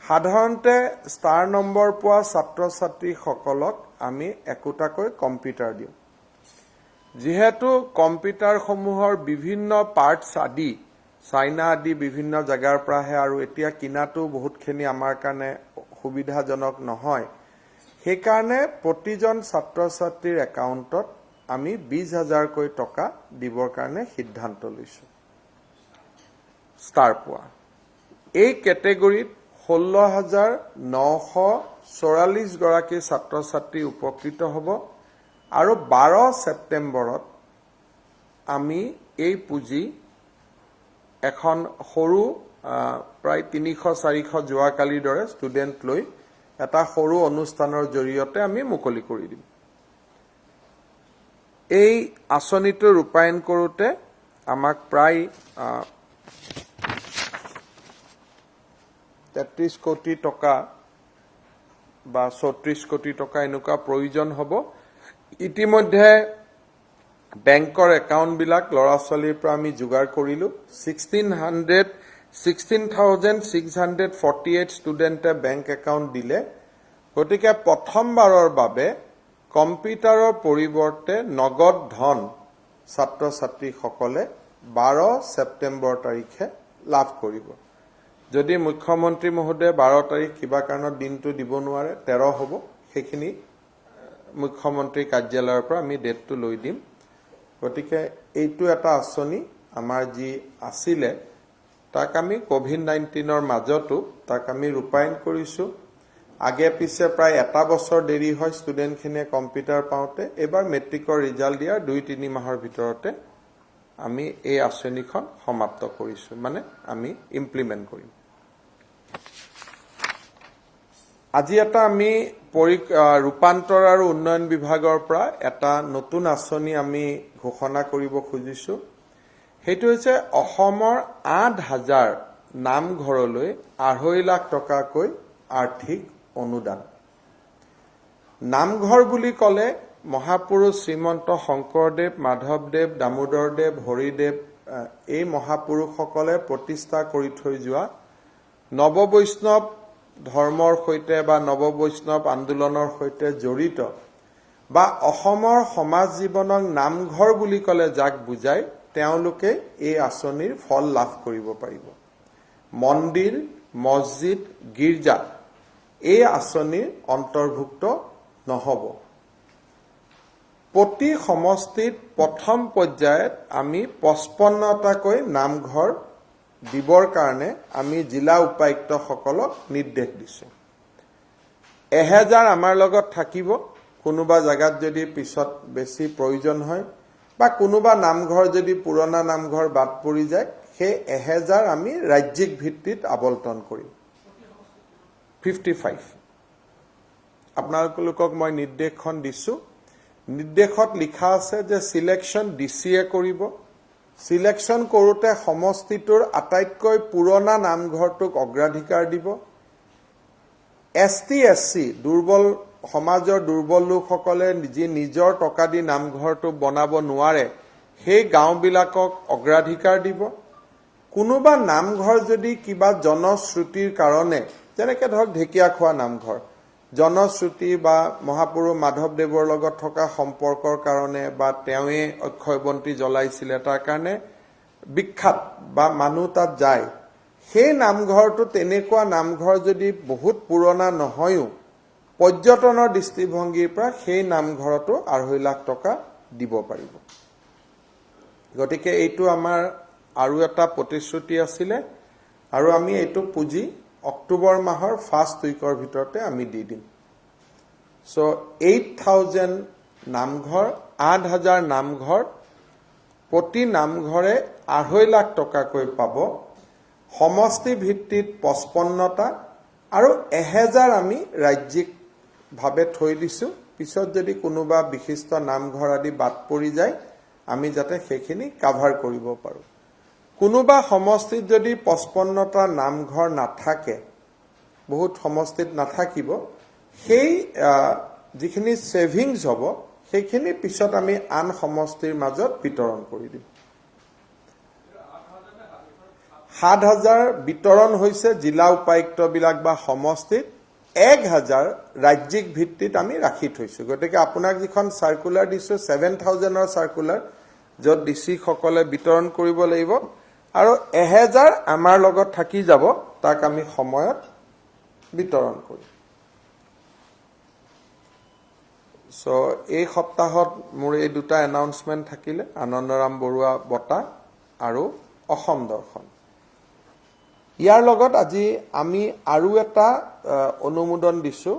সাধাৰণতে ষ্টাৰ নম্বৰ পোৱা ছাত্ৰ ছাত্ৰীসকলক আমি একোটাকৈ কম্পিউটাৰ দিওঁ। যিহেতু কম্পিউটাৰসমূহৰ বিভিন্ন পাৰ্টছ আদি চাইনা আদি বিভিন্ন জেগাৰ পৰা আহে আৰু এতিয়া কিনাটো বহুতখিনি আমাৰ কাৰণে সুবিধাজনক নহয়, সেইকাৰণে প্ৰতিজন ছাত্ৰ ছাত্ৰীৰ একাউণ্টত আমি 20,000কৈ টকা দিবৰ কাৰণে সিদ্ধান্ত লৈছোঁ। ষ্টাৰ পোৱা এই কেটেগৰীত 16,944 গৰাকী ছাত্ৰ ছাত্ৰী উপকৃত হ'ব। আৰু 12 ছেপ্টেম্বৰত আমি এই পুঁজি এখন সৰু প্ৰায় 300-400 যোৱাকালিৰ দৰে ষ্টুডেণ্ট লৈ এটা সৰু অনুষ্ঠানৰ জৰিয়তে আমি মুকলি কৰি দিম। এই আঁচনিটো ৰূপায়ণ কৰোঁতে আমাক প্ৰায় 33 কোটি টকা বা 34 কোটি টকা এনেকুৱা প্ৰয়োজন হ'ব। ইতিমধ্যে বেংকৰ একাউণ্টবিলাক ল'ৰা ছোৱালীৰ পৰা আমি যোগাৰ কৰিলোঁ। 16,648 ষ্টুডেণ্টে বেংক একাউণ্ট দিলে। গতিকে প্ৰথমবাৰৰ বাবে কম্পিউটাৰৰ পৰিৱৰ্তে নগদ ধন ছাত্ৰ ছাত্ৰীসকলে 12 ছেপ্টেম্বৰ তাৰিখে লাভ কৰিব। যদি মুখ্যমন্ত্ৰী মহোদয়ে 12 তাৰিখ কিবা কাৰণত দিনটো দিব নোৱাৰে, 13 হ'ব, সেইখিনি মুখ্যমন্ত্ৰী কাৰ্যালয়ৰ পৰা আমি ডেটটো লৈ দিম। গতিকে এইটো এটা আঁচনি আমাৰ যি আছিলে তাক আমি COVID-19ৰ মাজতো তাক আমি ৰূপায়ণ কৰিছোঁ। আগে পিছে প্ৰায় 1 বছৰ দেৰি হয় ষ্টুডেণ্টখিনিয়ে কম্পিউটাৰ পাওঁতে। এইবাৰ মেট্ৰিকৰ ৰিজাল্ট দিয়াৰ 2-3 মাহৰ ভিতৰতে আমি এই আঁচনিখন সমাপ্ত কৰিছোঁ, মানে আমি ইমপ্লিমেণ্ট কৰিম। আজি এটা আমি ৰূপান্তৰ আৰু উন্নয়ন বিভাগৰ পৰা এটা নতুন আঁচনি আমি ঘোষণা কৰিব খুজিছোঁ। সেইটো হৈছে অসমৰ 8,000 নামঘৰলৈ 2.5 লাখ টকাকৈ আৰ্থিক অনুদান। নামঘৰ বুলি ক'লে মহাপুৰুষ শ্ৰীমন্ত শংকৰদেৱ, মাধৱদেৱ, দামোদৰদেৱ, হৰিদেৱ এই মহাপুৰুষসকলে প্ৰতিষ্ঠা কৰি থৈ যোৱা নৱবৈষ্ণৱ ধৰ্মৰ সৈতে বা নৱবৈষ্ণৱ আন্দোলনৰ সৈতে জড়িত বা অসমৰ সমাজ জীৱনক নামঘৰ বুলি ক'লে যাক বুজায় তেওঁলোকে এই আঁচনিৰ ফল লাভ কৰিব পাৰিব। মন্দিৰ, মছজিদ, গীৰ্জা এই আঁচনিৰ অন্তৰ্ভুক্ত নহ'ব। প্ৰতি সমষ্টিত প্ৰথম পৰ্যায়ত আমি 55টাকৈ নামঘৰ দিবৰ কাৰণে আমি জিলা উপায়ুক্তসকলক নিৰ্দেশ দিছোঁ। 1000 আমাৰ লগত থাকিব, কোনোবা জাগাত যদি পিছত বেছি প্ৰয়োজন হয় বা কোনোবা নামঘৰ যদি পুৰণা নামঘৰ বাদ পৰি যায় সেই 1000 আমি ৰাজ্যিক ভিত্তিত আবণ্টন কৰিম। 55 আপোনালোকক মই নিৰ্দেশখন দিছোঁ। নিৰ্দেশত লিখা আছে যে সিলেকশ্যন ডিচিয়ে কৰিব। সিলেকশ্যন কৰোঁতে সমষ্টিটোৰ আটাইতকৈ পুৰণা নামঘৰটোক অগ্ৰাধিকাৰ দিব। ST SC দুৰ্বল সমাজৰ দুৰ্বল লোকসকলে যি নিজৰ টকা দি নামঘৰটো বনাব নোৱাৰে সেই গাঁওবিলাকক অগ্ৰাধিকাৰ দিব। কোনোবা নামঘৰ যদি কিবা জনশ্ৰুতিৰ কাৰণে, যেনেকৈ ধৰক ঢেকীয়াখোৱা নামঘৰ, জনশ্ৰুতি বা মহাপুৰুষ মাধৱদেৱৰ লগত থকা সম্পৰ্কৰ কাৰণে বা তেওঁৱে অক্ষয়বন্তী জ্বলাইছিলে তাৰ কাৰণে বিখ্যাত বা মানুহ তাত যায়, সেই নামঘৰটো তেনেকুৱা নামঘৰ যদি বহুত পুৰণা নহয়ও পৰ্যটনৰ দৃষ্টিভংগীৰ পৰা সেই নামঘৰতো 2.5 লাখ টকা দিব পাৰিব। গতিকে এইটো আমাৰ আৰু এটা প্ৰতিশ্ৰুতি আছিলে আৰু আমি এইটো পুঁজি অক্টোবৰ মাহৰ ফাৰ্ষ্ট উইকৰ ভিতৰতে আমি দি দিম। সো 8000 নামঘৰ, 8000 নামঘৰ, প্ৰতি নামঘৰে 2.5 লাখ টকাকৈ পাব। সমষ্টি ভিত্তিত 55টা আৰু 1000 আমি ৰাজ্যিকভাৱে থৈ দিছোঁ। পিছত যদি কোনোবা বিশিষ্ট নামঘৰ আদি বাদ পৰি যায় আমি যাতে সেইখিনি কাভাৰ কৰিব পাৰোঁ। কোনোবা সমষ্টিত যদি 55টা নামঘৰ নাথাকে, বহুত সমষ্টিত নাথাকিব, সেই যিখিনি ছেভিংছ হ'ব সেইখিনি পিছত আমি আন সমষ্টিৰ মাজত বিতৰণ কৰি দিম। 7000 বিতৰণ হৈছে জিলা উপায়ুক্তবিলাক বা সমষ্টিত, 1000 ৰাজ্যিক ভিত্তিত আমি ৰাখি থৈছোঁ। গতিকে আপোনাক যিখন চাৰ্কুলাৰ দিছোঁ 7000ৰ চাৰ্কুলাৰ, য'ত DC সকলে বিতৰণ কৰিব লাগিব আৰু 1000 আমাৰ লগত থাকি যাব, তাক আমি সময়ত বিতৰণ কৰিম। সো এই সপ্তাহত মোৰ এই দুটা এনাউন্সমেণ্ট থাকিলে, আনন্দৰাম বৰুৱা বঁটা আৰু অসম দৰ্শন। ইয়াৰ লগত আজি আমি আৰু এটা অনুমোদন দিছোঁ।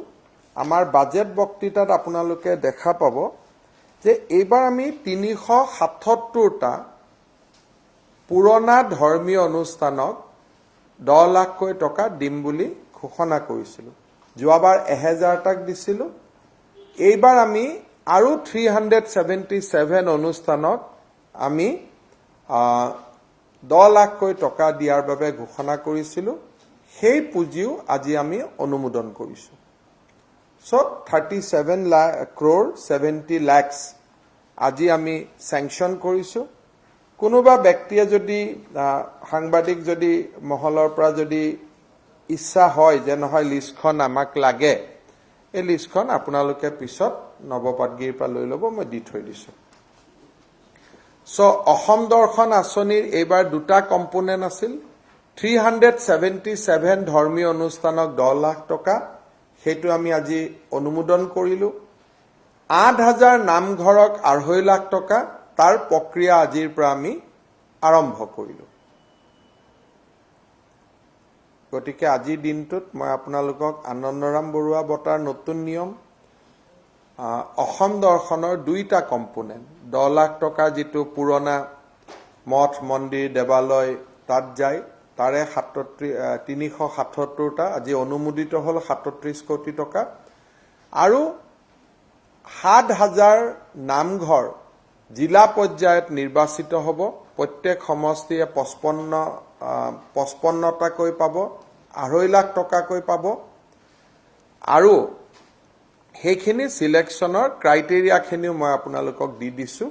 আমাৰ বাজেট বক্তৃতাত আপোনালোকে দেখা পাব যে এইবাৰ আমি 377টা পুৰণা ধৰ্মীয় অনুষ্ঠানক 10 লাখকৈ টকা দিম বুলি ঘোষণা কৰিছিলোঁ। যোৱাবাৰ 1000টাক দিছিলোঁ। এইবাৰ আমি আৰু 377 অনুষ্ঠানক আমি 10 লাখকৈ টকা দিয়াৰ বাবে ঘোষণা কৰিছিলোঁ। সেই পুঁজিও আজি আমি অনুমোদন কৰিছোঁ। সো 37 crore 70 lakhs আজি আমি চেংচন কৰিছোঁ। কোনোবা ব্যক্তিয়ে যদি সাংবাদিক যদি মহলৰ পৰা যদি ইচ্ছা হয় যে নহয় লিষ্টখন আমাক লাগে, এই লিষ্টখন আপোনালোকে পিছত নৱপাটগিৰিৰ পৰা লৈ ল'ব, মই দি থৈ দিছোঁ। সো অসম দৰ্শন আঁচনিৰ এইবাৰ দুটা কম্পোনেণ্ট আছিল। 377 ধৰ্মীয় অনুষ্ঠানক 10 লাখ টকা, সেইটো আমি আজি অনুমোদন কৰিলোঁ। 8000 নামঘৰক 2.5 লাখ টকা, তাৰ প্ৰক্ৰিয়া আজিৰ পৰা আমি আৰম্ভ কৰিলোঁ। গতিকে আজিৰ দিনটোত মই আপোনালোকক আনন্দৰাম বৰুৱা বঁটাৰ নতুন নিয়ম, অসম দৰ্শনৰ দুইটা কম্পোনেণ্ট, 10 লাখ টকা যিটো পুৰণা মঠ মন্দিৰ দেৱালয় তাত যায়, তাৰে 377টা আজি অনুমোদিত হ'ল 37 কোটি টকা, আৰু 7000 নামঘৰ জিলা পৰ্যায়ত নিৰ্বাচিত হ'ব। প্ৰত্যেক সমষ্টিয়ে 55 55টাকৈ পাব, 2.5 লাখ টকাকৈ পাব। আৰু সেইখিনি সিলেকশ্যনৰ ক্ৰাইটেৰিয়াখিনিও মই আপোনালোকক দি দিছোঁ।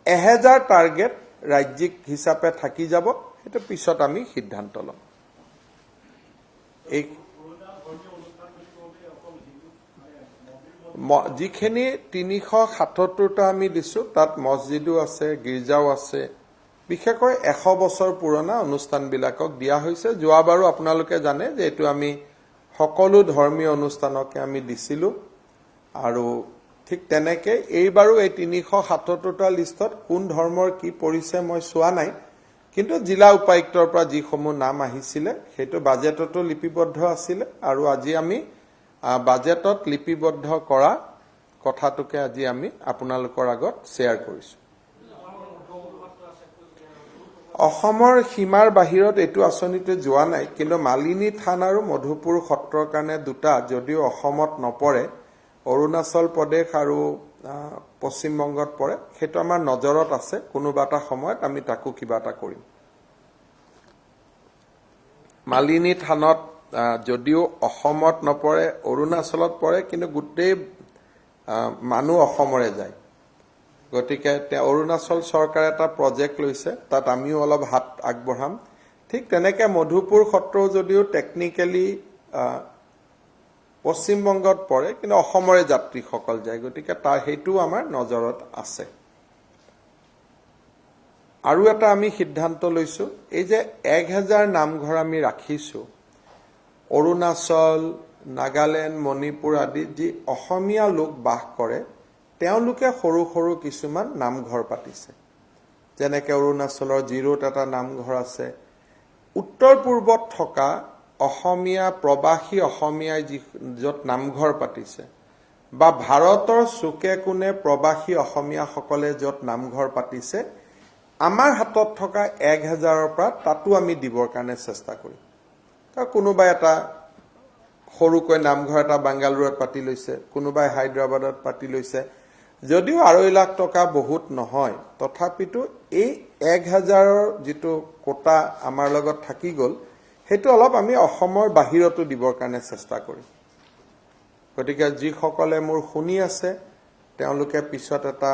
1000 টাৰ্গেট ৰাজ্যিক হিচাপে থাকি যাব, সেইটো পিছত আমি সিদ্ধান্ত ল'ম। এই যিখিনি 377টা আমি দিছোঁ, তাত মছজিদো আছে, গীৰ্জাও আছে। বিশেষকৈ 100 বছৰ পুৰণা অনুষ্ঠানবিলাকক দিয়া হৈছে। যোৱাবাৰো আপোনালোকে জানে যে এইটো আমি সকলো ধৰ্মীয় অনুষ্ঠানকে আমি দিছিলোঁ। আৰু ঠিক তেনেকে এইবাৰো এই 377টা লিষ্টত কোন ধৰ্মৰ কি পৰিছে মই চোৱা নাই, কিন্তু জিলা উপায়ুক্তৰ পৰা যিসমূহ নাম আহিছিলে সেইটো বাজেটতো লিপিবদ্ধ আছিলে। আৰু আজি আমি বাজেটত লিপিবদ্ধ কৰা কথাটোকে আজি আমি আপোনালোকৰ আগত শ্বেয়াৰ কৰিছোঁ। অসমৰ সীমাৰ বাহিৰত এইটো আঁচনিটো যোৱা নাই, কিন্তু মালিনী থান আৰু মধুপুৰ সত্ৰৰ কাৰণে দুটা, যদিও অসমত নপৰে, অৰুণাচল প্ৰদেশ আৰু পশ্চিমবংগত পৰে, সেইটো আমাৰ নজৰত আছে। কোনোবা এটা সময়ত আমি তাকো কিবা এটা কৰিম। মালিনী থানত যদিও অসমত নপৰে, অৰুণাচলত পৰে, কিন্তু গোটেই মানুহ অসমৰে যায়। গতিকে অৰুণাচল চৰকাৰে এটা প্ৰজেক্ট লৈছে, তাত আমিও অলপ হাত আগবঢ়াম। ঠিক তেনেকে মধুপুৰ সত্ৰও যদিও টেকনিকেলি পশ্চিমবংগত পৰে, কিন্তু অসমৰে যাত্ৰীসকল যায়। গতিকে সেইটোও আমাৰ নজৰত আছে। আৰু এটা আমি সিদ্ধান্ত লৈছোঁ, এই যে 1000 নামঘৰ আমি ৰাখিছোঁ, অৰুণাচল, নাগালেণ্ড, মণিপুৰ আদিত যি অসমীয়া লোক বাস কৰে, তেওঁলোকে সৰু সৰু কিছুমান নামঘৰ পাতিছে। যেনেকৈ অৰুণাচলৰ জিৰোত এটা নামঘৰ আছে। উত্তৰ পূৰ্বত থকা অসমীয়া প্ৰবাসী অসমীয়াই য'ত নামঘৰ পাতিছে, বা ভাৰতৰ চুকে কোণে প্ৰবাসী অসমীয়াসকলে য'ত নামঘৰ পাতিছে, আমাৰ হাতত থকা 1000ৰ পৰা তাতো আমি দিবৰ কাৰণে চেষ্টা কৰিম। কোনোবাই এটা সৰুকৈ নামঘৰ এটা বাংগালুৰুত পাতি লৈছে, কোনোবাই হায়দৰাবাদত পাতি লৈছে। যদিও 2.5 লাখ টকা বহুত নহয়, তথাপিতো এই 1000ৰ যিটো কোটা আমাৰ লগত থাকি গ'ল, সেইটো অলপ আমি অসমৰ বাহিৰতো দিবৰ কাৰণে চেষ্টা কৰিম। গতিকে যিসকলে মোৰ শুনি আছে, তেওঁলোকে পিছত এটা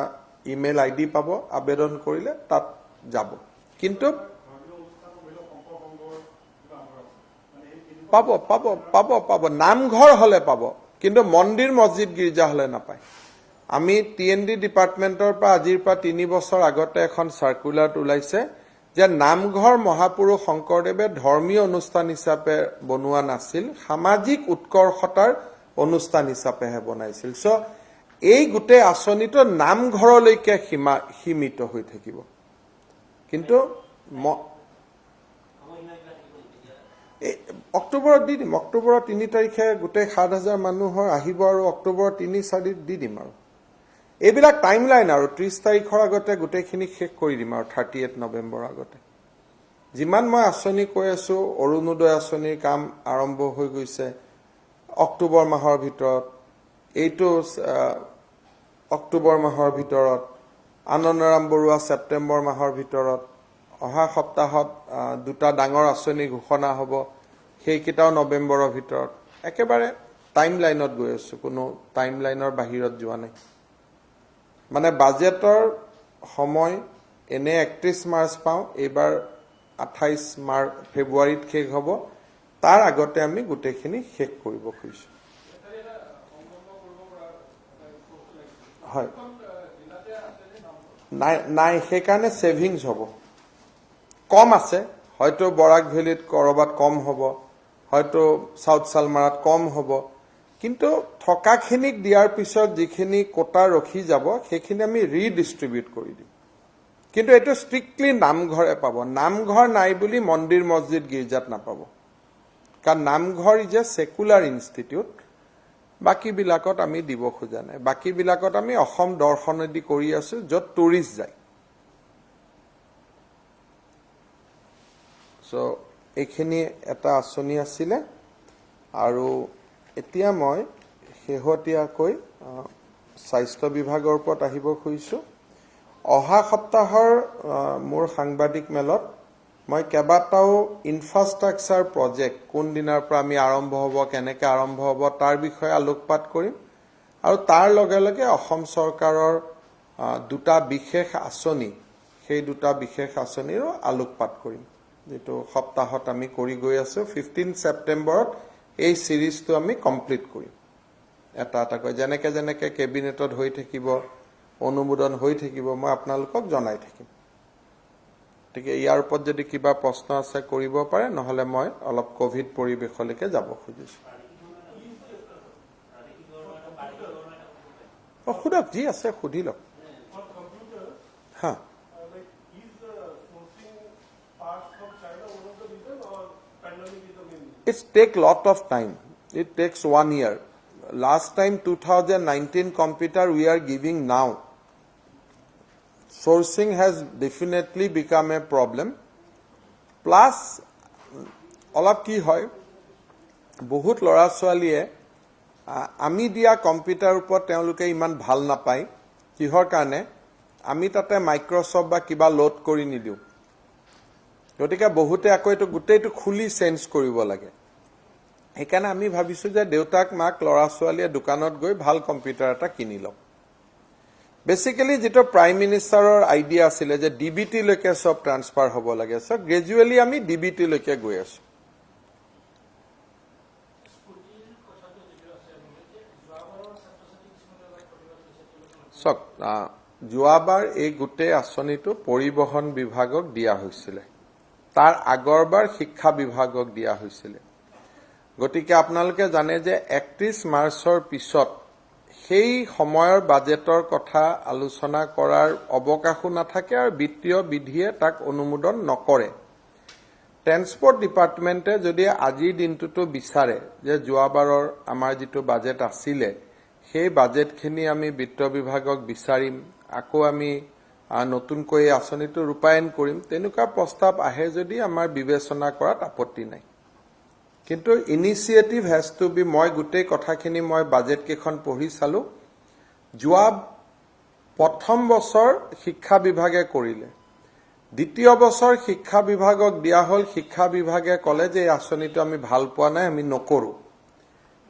ইমেইল ID পাব, আবেদন কৰিলে তাত যাব। কিন্তু পাব পাব পাব পাব নামঘৰ হলে পাব, কিন্তু মন্দিৰ মছজিদ গীৰ্জা হলে নাপায়। আমি TND ডিপাৰ্টমেণ্টৰ পৰা আজিৰ পৰা 3 বছৰ আগতে এখন চাৰ্কুলাৰ ওলাইছে যে নামঘৰ মহাপুৰুষ শংকৰদেৱে ধৰ্মীয় অনুষ্ঠান হিচাপে বনোৱা নাছিল, সামাজিক উৎকৰ্ষতাৰ অনুষ্ঠান হিচাপেহে বনাইছিল। এই গোটেই আঁচনিটো নামঘৰলৈকে সীমিত হৈ থাকিব। কিন্তু অক্টোবৰত দি দিম। অক্টোবৰৰ 3 তাৰিখে গোটেই 7000 মানুহৰ আহিব আৰু অক্টোবৰৰ 3-4 দি দিম। আৰু এইবিলাক টাইমলাইন আৰু 30 তাৰিখৰ আগতে গোটেইখিনি শেষ কৰি দিম আৰু 38 নৱেম্বৰৰ আগতে। যিমান মই আঁচনি কৈ আছো, অৰুণোদয় আঁচনিৰ কাম আৰম্ভ হৈ গৈছে অক্টোবৰ মাহৰ ভিতৰত, এইটো অক্টোবৰ মাহৰ ভিতৰত, আনন্দৰাম বৰুৱা ছেপ্টেম্বৰ মাহৰ ভিতৰত, অহা সপ্তাহত 2টা ডাঙৰ আঁচনি ঘোষণা হ'ব, সেইকেইটাও নৱেম্বৰৰ ভিতৰত। একেবাৰে টাইম লাইনত গৈ আছো, কোনো টাইম লাইনৰ বাহিৰত যোৱা নাই। মানে বাজেটৰ সময় এনে 31 মাৰ্চ পাওঁ, এইবাৰ 28 ফেব্ৰুৱাৰীত শেষ হ'ব। তাৰ আগতে আমি গোটেইখিনি শেষ কৰিব খুজিছোঁ। হয়, নাই, সেইকাৰণে ছেভিংছ হ'ব। কম আছে, হয়তো বৰাক ভেলীত কৰবাত কম হ'ব, হয়তো সাউথ সালমাৰাত কম হ'ব, কিন্তু থকাখিনিক দিয়াৰ পিছত যিখিনি কোটা ৰখি যাব সেইখিনি আমি ৰিডিষ্ট্ৰিবিউট কৰি দিম। কিন্তু এইটো ষ্ট্ৰিক্টলি নামঘৰে পাব। নামঘৰ নাই বুলি মন্দিৰ মছজিদ গীৰ্জাত নাপাব, কাৰণ নামঘৰ ইজ এ সেকুলাৰ ইনষ্টিটিউট। বাকীবিলাকত আমি দিব খোজা নাই। বাকীবিলাকত আমি অসম দৰ্শনেদি কৰি আছো, য'ত টুৰিষ্ট যায়। এইখিনি এটা আঁচনি আছিলে। আৰু এতিয়া মই শেহতীয়াকৈ স্বাস্থ্য বিভাগৰ ওপৰত আহিব খুজিছোঁ। অহা সপ্তাহৰ মোৰ সাংবাদিক মেলত মই কেইবাটাও ইনফ্ৰাষ্ট্ৰাকচাৰ প্ৰজেক্ট কোন দিনৰ পৰা আমি আৰম্ভ হ'ব কেনেকৈ আৰম্ভ হ'ব তাৰ বিষয়ে আলোকপাত কৰিম আৰু তাৰ লগে লগে অসম চৰকাৰৰ দুটা বিশেষ আঁচনি সেই দুটা বিশেষ আঁচনিৰো আলোকপাত কৰিম যেটো সপ্তাহত আমি কৰি গৈ আছো 15 ছেপ্টেম্বৰত এই সিৰিজটো আমি কমপ্লিট কৰিম এটা এটাকৈ যেনেকৈ যেনেকৈ কেবিনেটত হৈ থাকিব অনুমোদন হৈ থাকিব মই আপোনালোকক জনাই থাকিম ঠিক ইয়াৰ ওপৰত যদি কিবা প্ৰশ্ন আছে কৰিব পাৰে নহলে মই অলপ কোভিড পৰিবেশলৈকে যাব খুজিছো খুদক যি আছে খুদি লওক হা It takes lot of time. It takes 1 year. Last time 2019 computer we are giving now. Sourcing has definitely become a problem. Plus, অলপ কি হয় বহুত লৰা ছোৱালীয়ে আমি দিয়া কম্পিউটাৰ ওপৰত তেওঁলোকে ইমান ভাল নাপায় কিহৰ কাৰণে আমি তাতে মাইক্ৰসফট বা কিবা লোড কৰি নিদিও গতিকে বহুতে আকৌ এটো গুটেইটো খুলি চেঞ্জ কৰিব লাগে সেইকাৰণে আমি ভাবিছো যে দেউতাক মাক লৰা ছোৱালীয়ে দোকানত গৈ ভাল কম্পিউটাৰ এটা কিনি লওক বেসিক্যালি যেটো প্ৰাইম মিনিষ্টাৰৰ আইডিয়া আছিল যে ডিবিটি লৈকে সব ট্ৰান্সফাৰ হ'ব লাগে সো গ্ৰেজুৱেলি আমি ডিবিটি লৈকে গৈ আছো সক যোৱাবাৰ এই গুটে আঁচনিটো পৰিবহন বিভাগক দিয়া হৈছিল তাৰ আগৰবাৰ শিক্ষা বিভাগক দিয়া হৈছিল গতিকে আপোনালোকে জানে যে 31 মাৰ্চৰ পিছত সেই সময়ৰ বাজেটৰ কথা আলোচনা কৰাৰ অৱকাশো নাথাকে আৰু বিত্তীয় বিধিয়ে তাক অনুমোদন নকৰে ট্ৰান্সপোৰ্ট ডিপাৰ্টমেন্টে যদি আজিৰ দিনটোটো বিচাৰে যে যোৱাবাৰৰ আমাৰ যেটো বাজেট আছিল সেই বাজেটখিনি আমি বিত্ত বিভাগক বিচাৰিম আকৌ আমি নতুনকৈ আঁচনিটো ৰূপায়ণ কৰিম তেনেকুৱা প্ৰস্তাৱ আহে যদি আমাৰ বিবেচনা কৰাত আপত্তি নাই কিন্তু ইনিশিয়েটিভ হ্যাজ টু বি মই গুটেই কথাখিনি মই বাজেট কেখন পঢ়ি চালো যোৱা প্ৰথম বছৰ শিক্ষা বিভাগে কৰিলে দ্বিতীয় বছৰ শিক্ষা বিভাগক দিয়া হল শিক্ষা বিভাগে কলে যে এই আঁচনিটো আমি ভাল পোৱা নাই আমি নকৰো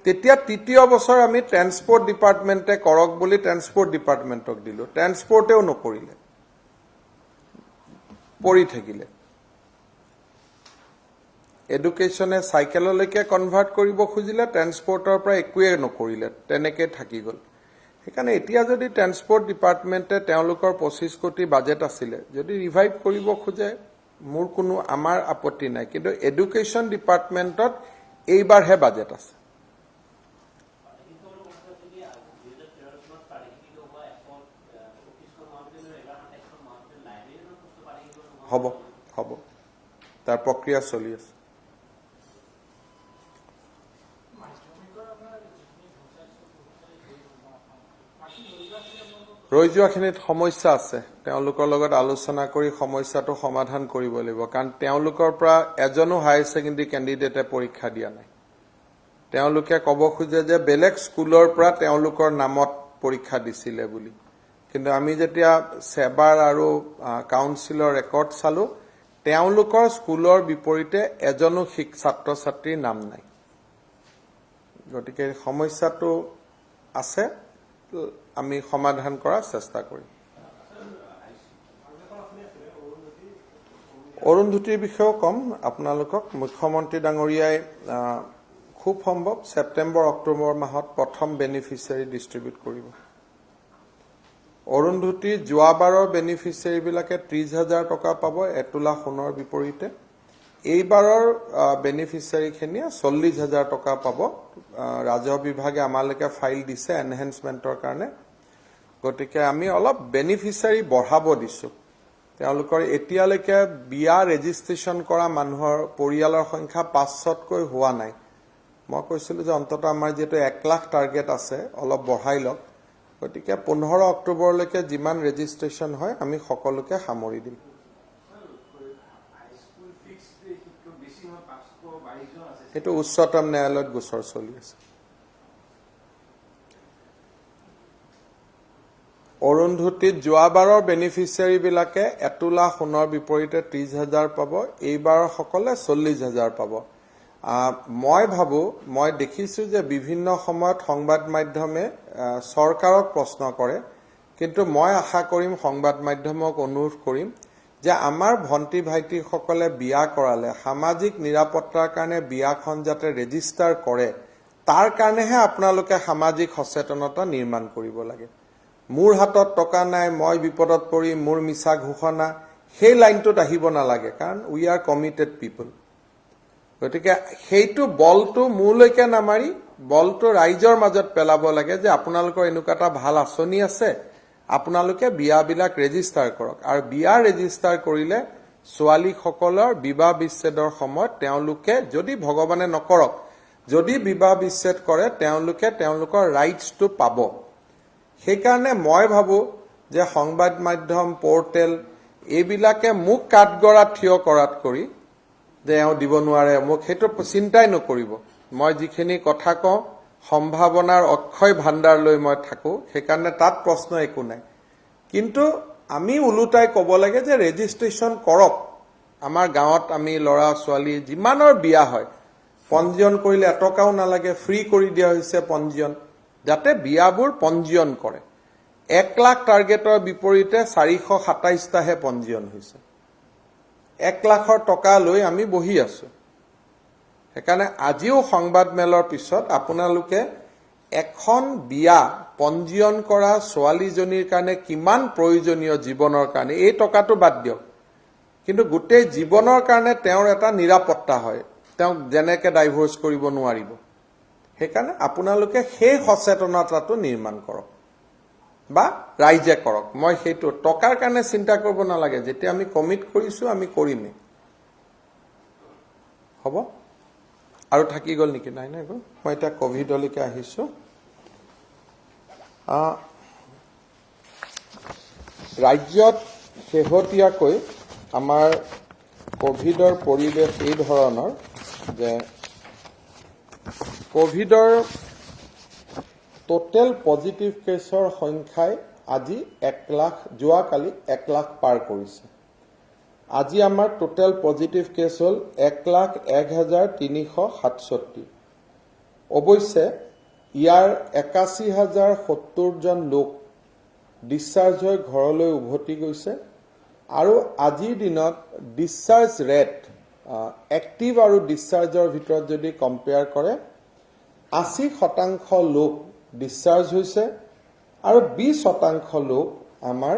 তেতিয়া তৃতীয় বছৰ আমি ট্ৰান্সপোৰ্ট ডিপাৰ্টমেন্টে কৰক বুলি ট্ৰান্সপোৰ্ট ডিপাৰ্টমেন্টক দিলো ট্ৰান্সপোৰ্টেও নকৰিলে পৰি থাকিলে এডুকেশনে সাইকেললৈকে কনভাৰ্ট কৰিব খুজিলে ট্ৰান্সপোৰ্টৰ পৰা একোৱে নকৰিলে তেনেকৈ থাকি গল সেইকাৰণে এতিয়া যদি ট্ৰান্সপোৰ্ট ডিপাৰ্টমেন্টে তেওঁলোকৰ 25 কোটি বাজেট আছিল যদি ৰিভাইভ কৰিব খোজে মোৰ কোনো আমাৰ আপত্তি নাই কিন্তু এডুকেশন ডিপাৰ্টমেন্টত এইবাৰহে বাজেট আছে হ'ব হ'ব তাৰ প্ৰক্ৰিয়া চলি আছে ৰৈ যোৱাখিনিত সমস্যা আছে তেওঁলোকৰ লগত আলোচনা কৰি সমস্যাটো সমাধান কৰিব লাগিব কাৰণ তেওঁলোকৰ পৰা এজনো হায়াৰ সেকেন্ডাৰী ক্যান্ডিডেটে পৰীক্ষা দিয়া নাই তেওঁলোকে ক'ব খোজে যে বেলেগ স্কুলৰ পৰা তেওঁলোকৰ নামত পৰীক্ষা দিছিলে বুলি কিন্তু আমি যেতিয়া সেবাৰ আৰু কাউন্সিলৰ ৰেকৰ্ড চালো তেওঁলোকৰ স্কুলৰ বিপৰীতে এজনো ছাত্ৰ ছাত্ৰীৰ নাম নাই গতিকে সমস্যাটো আছে আমি সমাধান কৰাৰ চেষ্টা কৰিম অৰুন্ধতীৰ বিষয়েও কম আপোনালোকক মুখ্যমন্ত্ৰী ডাঙৰীয়াই খুব সম্ভৱ সেপ্টেম্বৰ অক্টোবৰ মাহত প্ৰথম বেনিফিচিয়াৰী ডিস্ট্ৰিবিউট কৰিব অৰুন্ধতী যোৱাবাৰৰ বেনিফিচিয়াৰী বিলাকে 30,000 টকা পাব 1 তোলা সোণৰ বিপৰীতে এইবাৰৰ বেনিফিচিয়াৰী খিনিয়ে 40,000 টকা পাব ৰাজহ বিভাগে আমালৈকে ফাইল দিছে এনহেন্সমেন্টৰ কাৰণে গতিকে আমি অলপ বেনিফিচিয়াৰী বঢ়াব দিছো তেওঁলোকৰ এতিয়ালৈকে বিয়া ৰেজিষ্ট্ৰেচন কৰা মানুহৰ পৰিয়ালৰ সংখ্যা 500তকৈ হোৱা নাই মই কৈছিলো যে অন্তত আমাৰ যেটো 1 লাখ টাৰ্গেট আছে অলপ বঢ়াই লওক গতিকে 15 অক্টোবৰলৈকে যিমান ৰেজিষ্ট্ৰেচন হয় আমি সকলোকে সামৰি দিম এটো উচ্চতম ন্যায়ালয়ত গোচৰ চলি আছে অৰুন্ধতীত যোৱাবাৰৰ বেনিফিচিয়াৰী বিলাকে 1 লাখ সোণৰ বিপৰীতে 30,000 পাব, এইবাৰৰ সকলে 40,000 পাব। মই ভাবো, মই দেখিছো যে বিভিন্ন সময়ত সংবাদ মাধ্যমে চৰকাৰক প্ৰশ্ন কৰে, কিন্তু মই আশা কৰিম সংবাদ মাধ্যমক অনুৰোধ কৰিম যে আমাৰ ভণ্টি ভাইটিসকলে বিয়া কৰালে সামাজিক নিৰাপত্তাৰ কাৰণে বিয়াখন যাতে ৰেজিষ্টাৰ কৰে, তাৰ কাৰণেহে আপোনালোকে সামাজিক সচেতনতা নিৰ্মাণ কৰিব লাগে। মোৰ হাতত টকা নাই, মই বিপদত পৰিম, মোৰ মিছা ঘোষণা, সেই লাইনটোত আহিব নালাগে, কাৰণ উই আৰ কমিটেড পিপল। গতিকে সেইটো বলটো মোৰলৈকে নামাৰি বলটো ৰাইজৰ মাজত পেলাব লাগে যে আপোনালোকৰ এনেকুৱা এটা ভাল আঁচনি আছে, আপোনালোকে বিয়াবিলাক ৰেজিষ্টাৰ কৰক। আৰু বিয়া ৰেজিষ্টাৰ কৰিলে ছোৱালীসকলৰ বিবাহ বিচ্ছেদৰ সময়ত তেওঁলোকে, যদি ভগৱানে নকৰক, যদি বিবাহ বিচ্ছেদ কৰে তেওঁলোকে তেওঁলোকৰ ৰাইটছটো পাব। সেইকাৰণে মই ভাবো যে সংবাদ মাধ্যম, পৰ্টেল এইবিলাকে মোক কাঠগড়াত থিয় কৰাত কৰি যে এওঁ দিব নোৱাৰে, মোক সেইটো চিন্তাই নকৰিব। মই যিখিনি কথা কওঁ সম্ভাৱনাৰ অক্ষয় ভাণ্ডাৰ লৈ মই থাকো, সেইকাৰণে তাত প্ৰশ্ন একো নাই। কিন্তু আমি ওলোটাই ক'ব লাগে যে ৰেজিষ্ট্ৰেশ্যন কৰক। আমাৰ গাঁৱত আমি ল'ৰা ছোৱালী যিমানৰ বিয়া হয়, পঞ্জীয়ন কৰিলে এটকাও নালাগে, ফ্ৰী কৰি দিয়া হৈছে পঞ্জীয়ন, যাতে বিয়াবোৰ পঞ্জীয়ন কৰে। 1 লাখ টাৰ্গেটৰ বিপৰীতে 427টাহে পঞ্জীয়ন হৈছে। 1 লাখৰ টকা লৈ আমি বহি আছো। সেইকাৰণে আজিও সংবাদ মেলৰ পিছত আপোনালোকে এখন বিয়া পঞ্জীয়ন কৰা ছোৱালীজনীৰ কাৰণে কিমান প্ৰয়োজনীয় জীৱনৰ কাৰণে, এই টকাটো বাদ দিয়ক, কিন্তু গোটেই জীৱনৰ কাৰণে তেওঁৰ এটা নিৰাপত্তা হয়, তেওঁক যেনেকে ডাইভৰ্চ কৰিব নোৱাৰিব। সেইকাৰণে আপোনালোকে সেই সচেতনতাটো নিৰ্মাণ কৰক বা ৰাইজে কৰক। মই সেইটো টকাৰ কাৰণে চিন্তা কৰিব নালাগে, যেতিয়া আমি কমিট কৰিছো আমি কৰিমেই। হ'ব? আৰু থাকি গ'ল নেকি? নাই নাই গ'ল। মই এতিয়া কভিডলৈকে আহিছো। ৰাজ্যত শেহতীয়াকৈ আমাৰ কভিডৰ পৰিৱেশ এই ধৰণৰ যে কভিডৰ টোটেল পজিটিভ কেছৰ সংখ্যাই আজি 1 লাখ, যোৱাকালি 1 লাখ পাৰ কৰিছে। আজি আমাৰ টোটেল পজিটিভ কেছ হ'ল 1,01,367। অৱশ্যে ইয়াৰ 81,070 জন লোক ডিছচাৰ্জ হৈ ঘৰলৈ উভতি গৈছে। আৰু আজিৰ দিনত ডিছচাৰ্জ ৰেট, এক্টিভ আৰু ডিছচাৰ্জৰ ভিতৰত যদি কম্পেয়াৰ কৰে, 80% লোক ডিছচাৰ্জ হৈছে আৰু 20% লোক আমাৰ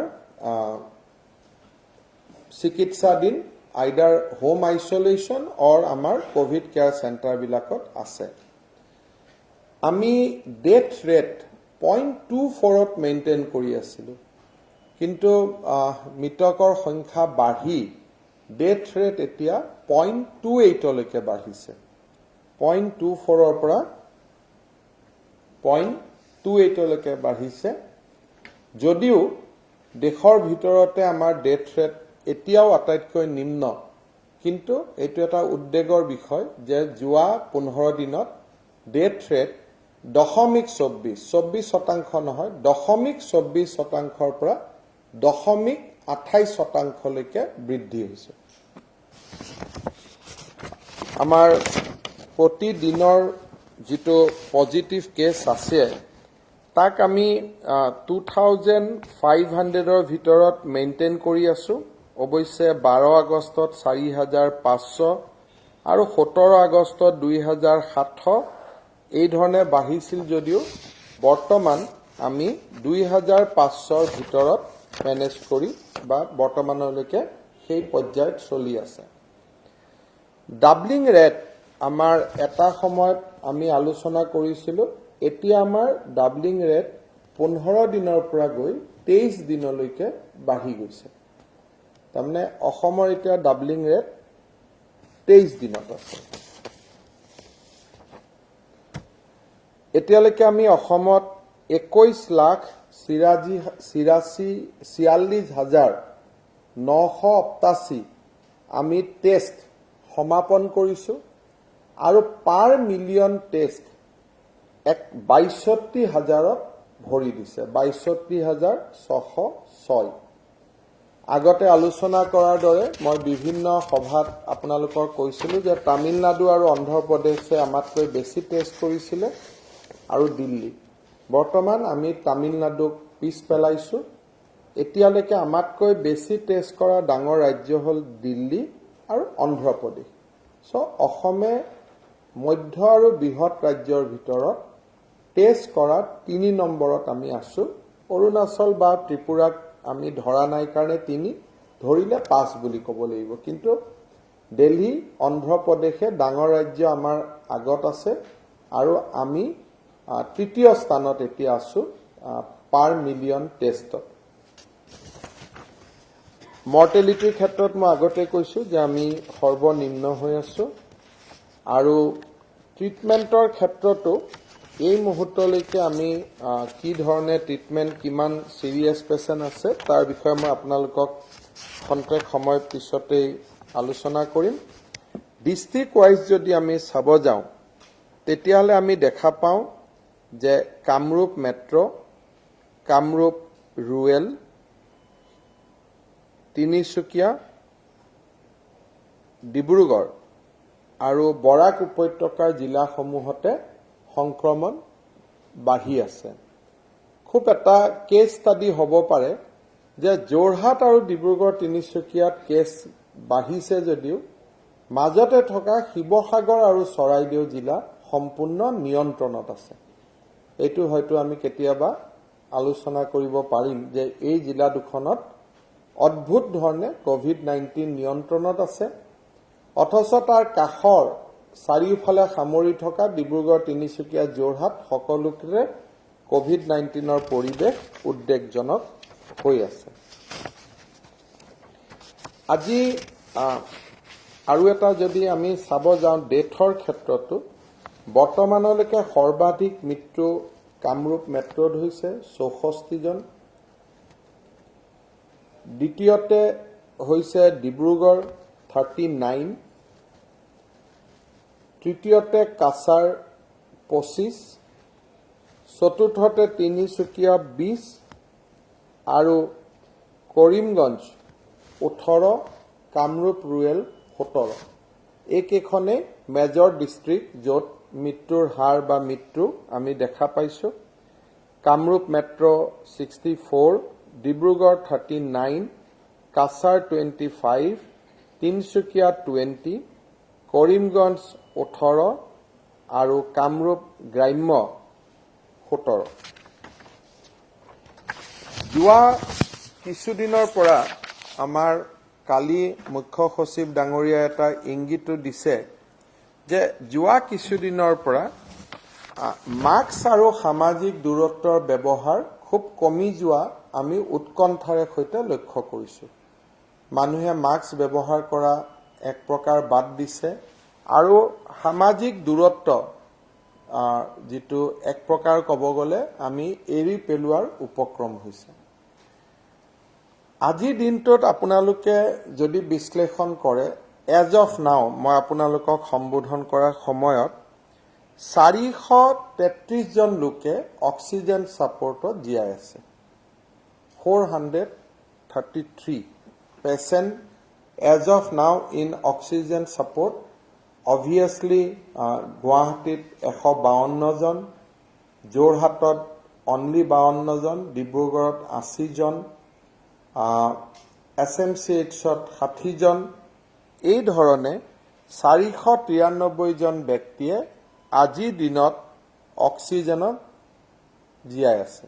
চিকিৎসাধীন আইডাৰ হোম আইচলেশ্যন অৰ আমাৰ কোভিড কেয়াৰ চেণ্টাৰবিলাকত আছে। আমি ডেথ ৰেট 0.24ত মেইনটেইন কৰি আছিলোঁ, কিন্তু মৃতকৰ সংখ্যা বাঢ়ি ডেথ ৰেট এতিয়া 0.28লৈকে বাঢ়িছে। 0.24ৰ পৰা 0.28লৈকে বাঢ়িছে। যদিও দেশৰ ভিতৰতে আমাৰ ডেথ ৰেট এতিয়াও আটাইতকৈ নিম্ন, কিন্তু এইটো এটা উদ্বেগৰ বিষয় যে যোৱা 15 দিনত ডেথ ৰেট 0.24% নহয়, 0.24%ৰ পৰা 0.28%লৈকে বৃদ্ধি হৈছে। আমাৰ প্ৰতিদিনৰ যিটো পজিটিভ কেছ আছে তাক আমি 2,500ৰ ভিতৰত মেইনটেইন কৰি আছো। অৱশ্যে 12 আগষ্টত 4,500 আৰু 17 আগষ্টত 2,700 এই ধৰণে বাঢ়িছিল যদিও বৰ্তমান আমি 2,500ৰ ভিতৰত মেনেজ কৰি বা বৰ্তমানলৈকে সেই পৰ্যায়ত চলি আছে। ডাবলিং ৰেট আমাৰ এটা সময়ত আমি আলোচনা কৰিছিলো, এতিয়া আমাৰ ডাবলিং ৰেট 15 দিনৰ পৰা গৈ 23 দিনলৈকে বাঢ়ি গৈছে। তাৰমানে অসমৰ এতিয়া ডাবলিং ৰেট 23 দিনত আছে। এতিয়ালৈকে আমি অসমত 21,46,988 আমি টেষ্ট সমাপন কৰিছো আৰু পাৰ মিলিয়ন টেষ্ট 62,000ত ভৰি দিছে ৬২,৬০৬। আগতে আলোচনা কৰাৰ দৰে মই বিভিন্ন সভাত আপোনালোকৰ কৈছিলোঁ যে তামিলনাডু আৰু অন্ধ্ৰপ্ৰদেশে আমাতকৈ বেছি টেষ্ট কৰিছিলে আৰু দিল্লী। বৰ্তমান আমি তামিলনাডুক পিছ পেলাইছোঁ। এতিয়ালৈকে আমাতকৈ বেছি টেষ্ট কৰা ডাঙৰ ৰাজ্য হ'ল দিল্লী আৰু অন্ধ্ৰপ্ৰদেশ। অসমে মধ্য আৰু বৃহৎ ৰাজ্যৰ ভিতৰত টেষ্ট কৰাত ৩ নম্বৰত আমি আছোঁ। অৰুণাচল বা ত্ৰিপুৰাক আমি ধৰা নাই কাৰণে ৩, ধৰিলে ৫ বুলি ক'ব লাগিব। কিন্তু দিল্লী, অন্ধ্ৰপ্ৰদেশে ডাঙৰ ৰাজ্য আমাৰ আগত আছে আৰু আমি তৃতীয় স্থানত এতিয়া আছোঁ পাৰ মিলিয়ন টেষ্টত। মৰ্টেলিটিৰ ক্ষেত্ৰত মই আগতে কৈছোঁ যে আমি সৰ্বনিম্ন হৈ আছোঁ আৰু ট্ৰিটমেণ্টৰ ক্ষেত্ৰতো এই মুহূৰ্তলৈকে আমি কি ধৰণে ট্ৰিটমেণ্ট, কিমান চিৰিয়াছ পেচেণ্ট আছে তাৰ বিষয়ে মই আপোনালোকক খন্তেক সময় পিছতেই আলোচনা কৰিম। ডিষ্ট্ৰিক্ট ৱাইজ যদি আমি চাব যাওঁ তেতিয়াহ'লে আমি দেখা পাওঁ যে কামৰূপ মেট্ৰ', কামৰূপ ৰুৰেল, তিনিচুকীয়া, ডিব্ৰুগড় আৰু বৰাক উপত্যকাৰ জিলাসমূহতে সংক্ৰমণ বাঢ়ি আছে। খুব এটা কেছ ষ্টাডি হ'ব পাৰে যে যোৰহাট আৰু ডিব্ৰুগড়, তিনিচুকীয়াত কেছ বাঢ়িছে যদিও মাজতে থকা শিৱসাগৰ আৰু চৰাইদেউ জিলা সম্পূৰ্ণ নিয়ন্ত্ৰণত আছে। এইটো হয়তো আমি কেতিয়াবা আলোচনা কৰিব পাৰিম যে এই জিলা দুখনত অদ্ভুত ধৰণে COVID-19 নিয়ন্ত্ৰণত আছে, অথচ তাৰ কাষৰ চাৰিওফালে সামৰি থকা ডিব্ৰুগড়, তিনিচুকীয়া, যোৰহাট সকলোৰে COVID-19ৰ পৰিৱেশ উদ্বেগজনক হৈ আছে। আজি আৰু এটা যদি আমি চাব যাওঁ ডেথৰ ক্ষেত্ৰতো বৰ্তমানলৈকে সৰ্বাধিক মৃত্যু কামৰূপ মেট্ৰ'ত হৈছে 64 জন, দ্বিতীয়তে হৈছে ডিব্ৰুগড় 39, তৃতীয়তে কাছাৰ 25, চতুৰ্থতে তিনিচুকীয়া 20 আৰু কৰিমগঞ্জ 18, কামৰূপ ৰুৰেল 17। এইকেইখনেই মেজৰ ডিষ্ট্ৰিক্ট য'ত মৃত্যুৰ হাৰ বা মৃত্যু আমি দেখা পাইছোঁ। কামৰূপ মেট্ৰ' 64, ডিব্ৰুগড় 39, কাছাৰ 25, তিনিচুকীয়া 20, কৰিমগঞ্জ 18 আৰু কামৰূপ গ্ৰাম্য 17। যোৱা কিছুদিনৰ পৰা আমাৰ কালি মুখ্য সচিব ডাঙৰীয়া এটা ইংগিতো দিছে যে যোৱা কিছুদিনৰ পৰা মাস্ক আৰু সামাজিক দূৰত্বৰ ব্যৱহাৰ খুব কমি যোৱা আমি উৎকণ্ঠাৰে সৈতে লক্ষ্য কৰিছোঁ। মানুহে মাস্ক ব্যৱহাৰ কৰা এক প্ৰকাৰ বাদ দিছে আৰু সামাজিক দূৰত্ব যিটো এক প্ৰকাৰ ক'ব গ'লে আমি এৰি পেলোৱাৰ উপক্ৰম হৈছে। আজিৰ দিনটোত আপোনালোকে যদি বিশ্লেষণ কৰে, এজ অফ নাও মই আপোনালোকক সম্বোধন কৰাৰ সময়ত 433 জন লোকে অক্সিজেন ছাপৰ্টত জীয়াই আছে। 433 percent as of now in oxygen support. Obviously গুৱাহাটীত 152 জন, যোৰহাটত অনলি 52 জন, ডিব্ৰুগড়ত 80 জন, SMCHত 60 জন। এই ধৰণে 493 জন ব্যক্তিয়ে আজিৰ দিনত অক্সিজেনত জীয়াই আছে।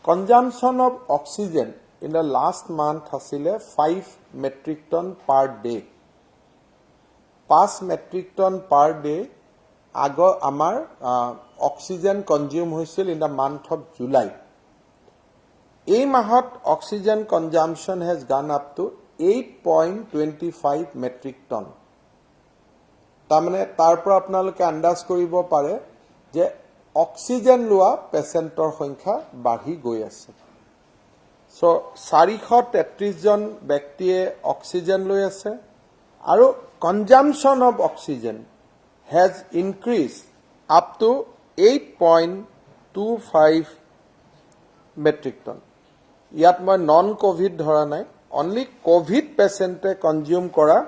Consumption of oxygen in the last month আছিলে 5 metric ton per day. 5 metric ton per day আমাৰ অক্সিজেন কনজিউম হৈছিল in the month of July. এই মাহত oxygen consumption has gone up to 8.25 metric ton. তাৰমানে তাৰ পৰা আপোনালোকে আন্দাজ কৰিব পাৰে যে অক্সিজেন লোৱা পেচেণ্টৰ সংখ্যা বাঢ়ি গৈ আছে। 433 জন ব্যক্তিয়ে অক্সিজেন লৈ আছে আৰু consumption of oxygen has increase up to 0.25 metric ton ইয়াত মই নন কোভিড ধৰা নাই অনলি কোভিড পেচেণ্টে কনজিউম কৰা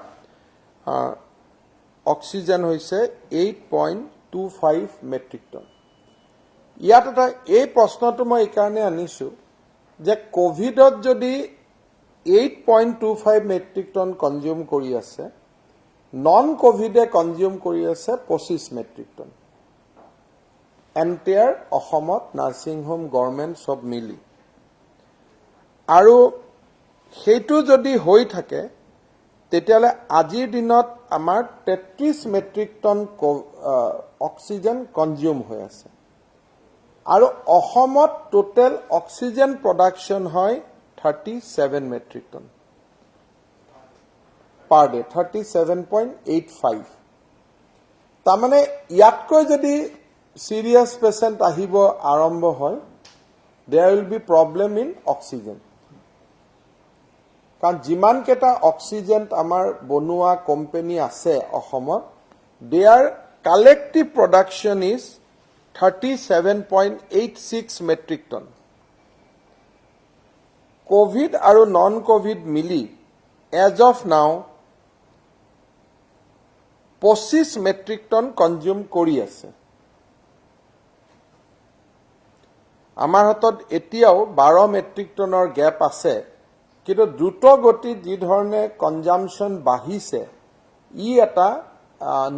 অক্সিজেন হৈছে 8.25 মেট্ৰিক টন ইয়াত এটা এই প্ৰশ্নটো মই এই কাৰণে আনিছো যে কোভিডত যদি 8.25 মেট্ৰিক টন কনজিউম কৰি আছে নন কোভিডে কনজিউম কৰি আছে 25 মেট্ৰিক টন এন্টায়াৰ অসমত নাৰ্ছিং হোম গভৰ্ণমেণ্ট সব মিলি আৰু সেইটো যদি হৈ থাকে তেতিয়ালে আজিৰ দিনত আমাৰ 33 মেট্ৰিক টন অক্সিজেন কনজিউম হৈ আছে আৰু অসমত টোটেল অক্সিজেন প্ৰডাকশন হয় 37 মেট্ৰিক টন পাৰ ডে 37.85 তাৰমানে ইয়াতকৈ যদি সিৰিয়াস পেশেন্ট আহিব আৰম্ভ হয় there will be problem in oxygen কাৰণ যিমান কেটা অক্সিজেন আমাৰ বনোৱা কোম্পানী আছে অসমত their collective production is 37.86 metric ton covid আৰু non covid মিলি as of now 25 metric ton consume কৰি আছে আমাৰ হাতত এতিয়াও 12 মেট্ৰিক টনৰ গ্যাপ আছে কিন্তু দ্ৰুত গতিত যি ধৰণে কনজাম্পশন বাঢ়িছে ই এটা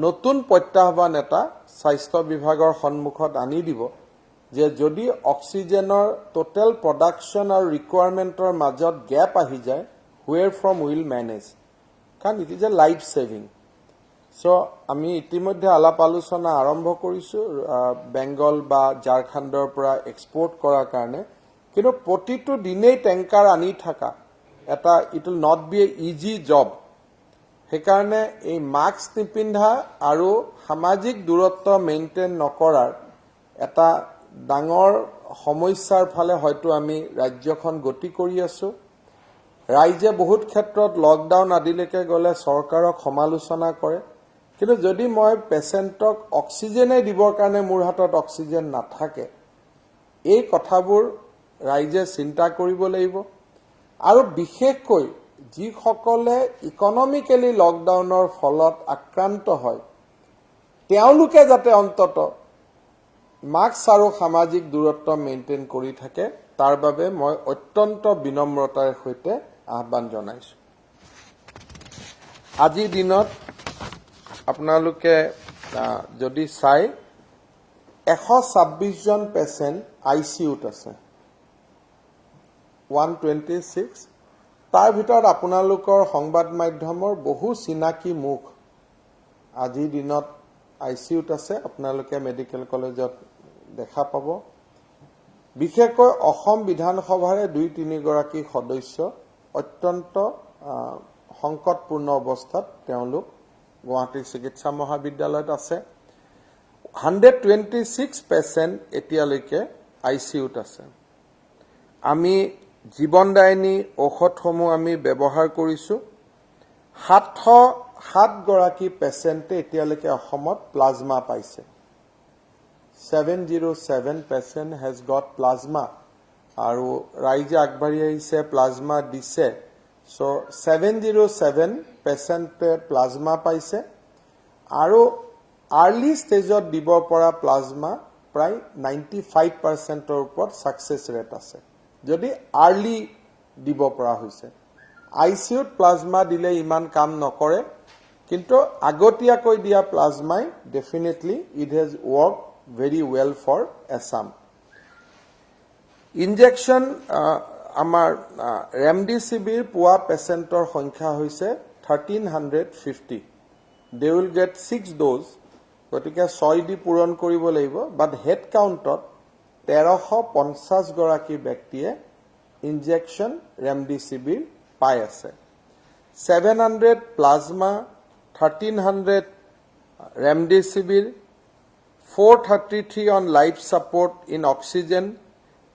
নতুন প্ৰত্যাহ্বান এটা স্বাস্থ্য বিভাগৰ সন্মুখত আনি দিব যে যদি অক্সিজেনৰ টোটাল প্ৰডাকশন আৰু ৰিকোয়াৰমেন্টৰ মাজত গ্যাপ আহি যায় where from will manage কাৰণ it is A life saving so আমি ইতিমধ্যে আলাপ আলোচনা আৰম্ভ কৰিছো বেংগল বা ঝাৰখণ্ডৰ পৰা এক্সপোৰ্ট কৰাৰ কাৰণে কিন্তু প্ৰতিটো দিনেই ট্যাঙ্কাৰ আনি থাকা এটা it will not be a easy job হেকাৰণে এই মাস্ক নিপিন্ধা আৰু সামাজিক দূৰত্ব মেইনটেইন নকৰাৰ এটা ডাঙৰ সমস্যাৰ ফালে হয়তো আমি ৰাজ্যখন গতি কৰি আছো ৰাইজে বহুত ক্ষেত্ৰত লকডাউন আদিলৈকে গলে চৰকাৰক সমালোচনা কৰে কিন্তু যদি মই পেশেন্টক অক্সিজেনে দিবৰ কাৰণে মোৰ হাতত অক্সিজেন নাথাকে এই কথাবোৰ ৰাইজে চিন্তা কৰিব লাগিব আৰু বিশেষকৈ যিসকলে ইকনমিক্যালি লকডাউনৰ ফলত আক্ৰান্ত হয় তেওঁলোকে যাতে অন্তত মাস্ক আৰু সামাজিক দূৰত্ব মেইনটেইন কৰি থাকে তাৰ বাবে মই অত্যন্ত বিনম্ৰতাৰ সৈতে আহ্বান জনাইছো আজিৰ দিনত আপোনালোকে যদি চাই 126 জন পেশেন্ট আইসিইউত আছে 126 তাৰ ভিতৰত আপোনালোকৰ সংবাদ মাধ্যমৰ বহু চিনাকি মুখ আজিৰ দিনত আইসিইউত আছে আপোনালোকে মেডিকেল কলেজত দেখা পাব বিশেষকৈ অসম বিধানসভাৰে 2-3 গৰাকী সদস্য অত্যন্ত সংকটপূৰ্ণ অৱস্থাত তেওঁলোক গুৱাহাটী চিকিৎসা মহাবিদ্যালয়ত আছে 126 পেশেন্ট এতিয়ালৈকে আইসিইউত আছে আমি জীৱনদায়িনী ঔষধসমূহ আমি ব্যৱহাৰ কৰিছো 707 গৰাকী পেশেন্টে এতিয়ালৈকে অসমত প্লাজমা পাইছে 707 patient has got plasma আৰু ৰাইজে আগবাঢ়ি আহিছে প্লাজমা দিছে so 707 patient প্লাজমা পাইছে আৰু আৰ্লি ষ্টেজত দিব পৰা প্লাজমা প্ৰায় 95% ৰ ওপৰত সাকসেস ৰেট আছে যদি আৰ্লি দিব পৰা হৈছে আইসিইউত প্লাজমা দিলে ইমান কাম নকৰে কিন্তু আগতীয়াকৈ দিয়া প্লাজমাই definitely it has work very well for Assam. Injection আমাৰ remdesivir পোৱা পেশেন্টৰ সংখ্যা হৈছে 1350 they will get 6 dose গতিকে 6 দি পূৰণ কৰিব লাগিব but head countত 1350 গৰাকী ব্যক্তিয়ে ইনজেকশন remdesivir পাই আছে 700 plasma 1300 remdesivir 433 on life support in oxygen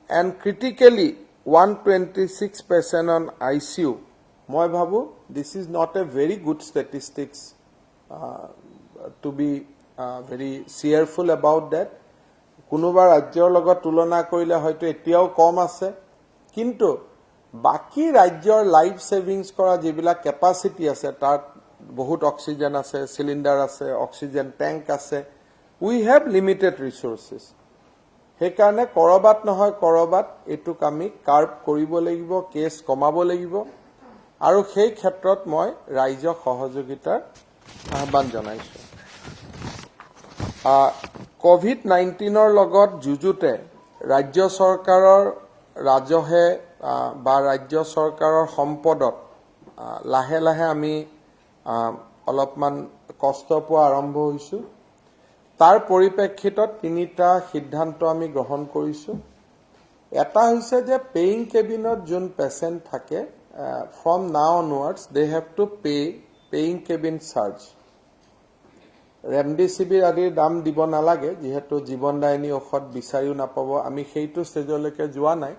and critically 126 patient on ICU. Moi bhabu, this is not a very good statistics to be very cheerful about that. কোনোবা ৰাজ্যৰ লগত তুলনা কৰিলে হয়তো এতিয়াও কম আছে, কিন্তু বাকি ৰাজ্যৰ লাইফ সেভিংস কৰা যিবিলাক কেপাসিটি আছে তাত বহুত অক্সিজেন আছে, সিলিন্ডাৰ আছে, অক্সিজেন ট্যাঙ্ক আছে। উই হ্যাভ লিমিটেড ৰিসোৰ্সেস। সেইকাৰণে কৰবাত নহয় কৰবাত এইটোক আমি কাৰ্ভ কৰিব লাগিব, কেছ কমাব লাগিব, আৰু সেই ক্ষেত্ৰত মই ৰাইজক সহযোগিতাৰ আহ্বান জনাইছো। কোভিড-19ৰ লগত যুঁজোতে ৰাজ্য চৰকাৰৰ ৰাজহে বা ৰাজ্য চৰকাৰৰ সম্পদত লাহে লাহে আমি অলপমান কষ্ট পোৱা আৰম্ভ হৈছো। তাৰ পৰিপ্ৰেক্ষিতত তিনিটা সিদ্ধান্ত আমি গ্ৰহণ কৰিছো। এটা হৈছে যে পেইং কেবিনত যোন পেশেন্ট থাকে, ফ্ৰম নাও onwards they have to paying cabin charge. Remdesivir আদিৰ দাম দিব নালাগে, যিহেতু জীৱনদায়িনী ঔষধ বিচাৰিও নাপাব, আমি সেইটো ষ্টেজলৈকে যোৱা নাই।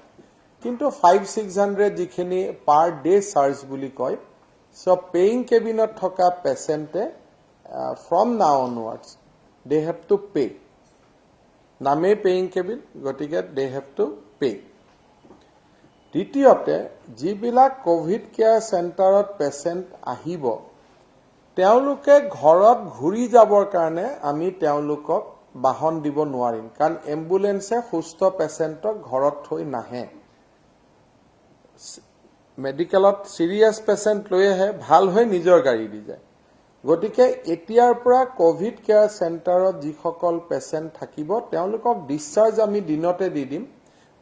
কিন্তু 500-600 যিখিনি পাৰ ডে চাৰ্জ বুলি কয়, সো পেইং কেবিনত থকা পেশেন্টে ফ্ৰম নাও onwards they have to pay. নামেই পেইং কেবিন, গতিকে দে হেভ টু পে। দ্বিতীয়তে, যিবিলাক কোভিড কেয়াৰ চেণ্টাৰত পেশেন্ট আহিব, তেওঁলোকে ঘৰত ঘূৰি যাবৰ কাৰণে আমি তেওঁলোকক বাহন দিব নোৱাৰিম, কাৰণ এম্বুলেন্সে সুস্থ পেশেন্টক ঘৰত থৈ নাহে। মেডিকেলত সিৰিয়াছ পেশেন্ট লৈ আহে, ভাল হৈ নিজৰ গাড়ী দি যায়। গতিকে এতিয়াৰ পৰা কোভিড কেয়াৰ চেণ্টাৰত যিসকল পেশেন্ট থাকিব তেওঁলোকক ডিসচাৰ্জ আমি দিনতে দি দিম,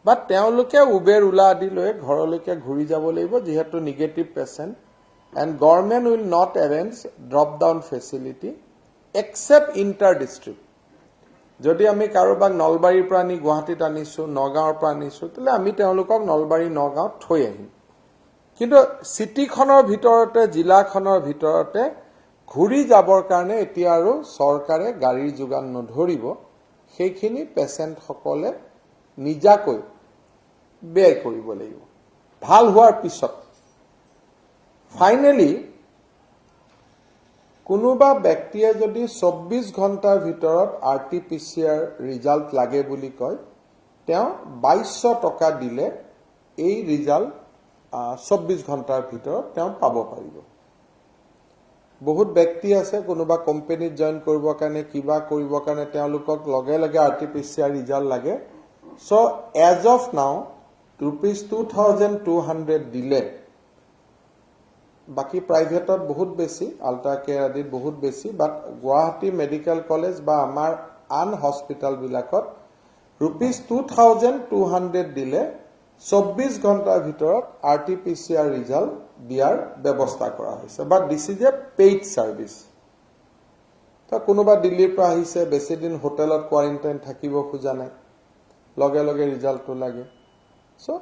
বা তেওঁলোকে উবেৰ ওলা আদি লৈ ঘৰলৈকে ঘূৰি যাব লাগিব, যেহেতু negative patient. And government will not arrange drop down facility except inter district. যদি আমি কাৰোবাক নলবাৰীৰ পৰা আনি গুৱাহাটীত আনিছো, নগাঁৱৰ পৰা আনিছো, তেতিয়াহ'লে আমি তেওঁলোকক নলবাৰী নগাঁৱত থৈ আহিম। কিন্তু চিটিখনৰ ভিতৰতে, জিলাখনৰ ভিতৰতে ঘূৰি যাবৰ কাৰণে এতিয়া আৰু চৰকাৰে গাড়ীৰ যোগান নধৰিব। সেইখিনি পেশেন্টসকলে নিজাকৈ ব্যয় কৰিব লাগিব ভাল হোৱাৰ পিছত। ফাইনেলি কোনোবা ব্যক্তিয়ে যদি 24 ঘণ্টাৰ ভিতৰত RT-PCR ৰিজাল্ট লাগে বুলি কয়, তেওঁ 2200 টকা দিলে এই ৰিজাল্ট 24 ঘণ্টাৰ ভিতৰত তেওঁ পাব পাৰিব। বহুত ব্যক্তি আছে, কোনোবা কোম্পানীত জইন কৰিবৰ কাৰণে, কিবা কৰিবৰ কাৰণে তেওঁলোকক লগে লগে RT-PCR ৰিজাল্ট লাগে। সো এজ অফ নাও ₹2200 দিলে, বাকি প্ৰাইভেটত বহুত বেছি, আল্ট্ৰা কেয়াৰ আদিত বহুত বেছি, বাট গুৱাহাটী মেডিকেল কলেজ বা আমাৰ আন হস্পিটেলবিলাকত ₹2200 দিলে 24 ঘণ্টাৰ ভিতৰত RT-PCR ৰিজাল্ট দিয়াৰ ব্যৱস্থা কৰা হৈছে। বাট this is a paid service. তো কোনোবা দিল্লীৰ পৰা আহিছে, বেছি দিন হোটেলত কোৱাৰেণ্টাইন থাকিব খোজা নাই, লগে লগে ৰিজাল্টটো লাগে, সো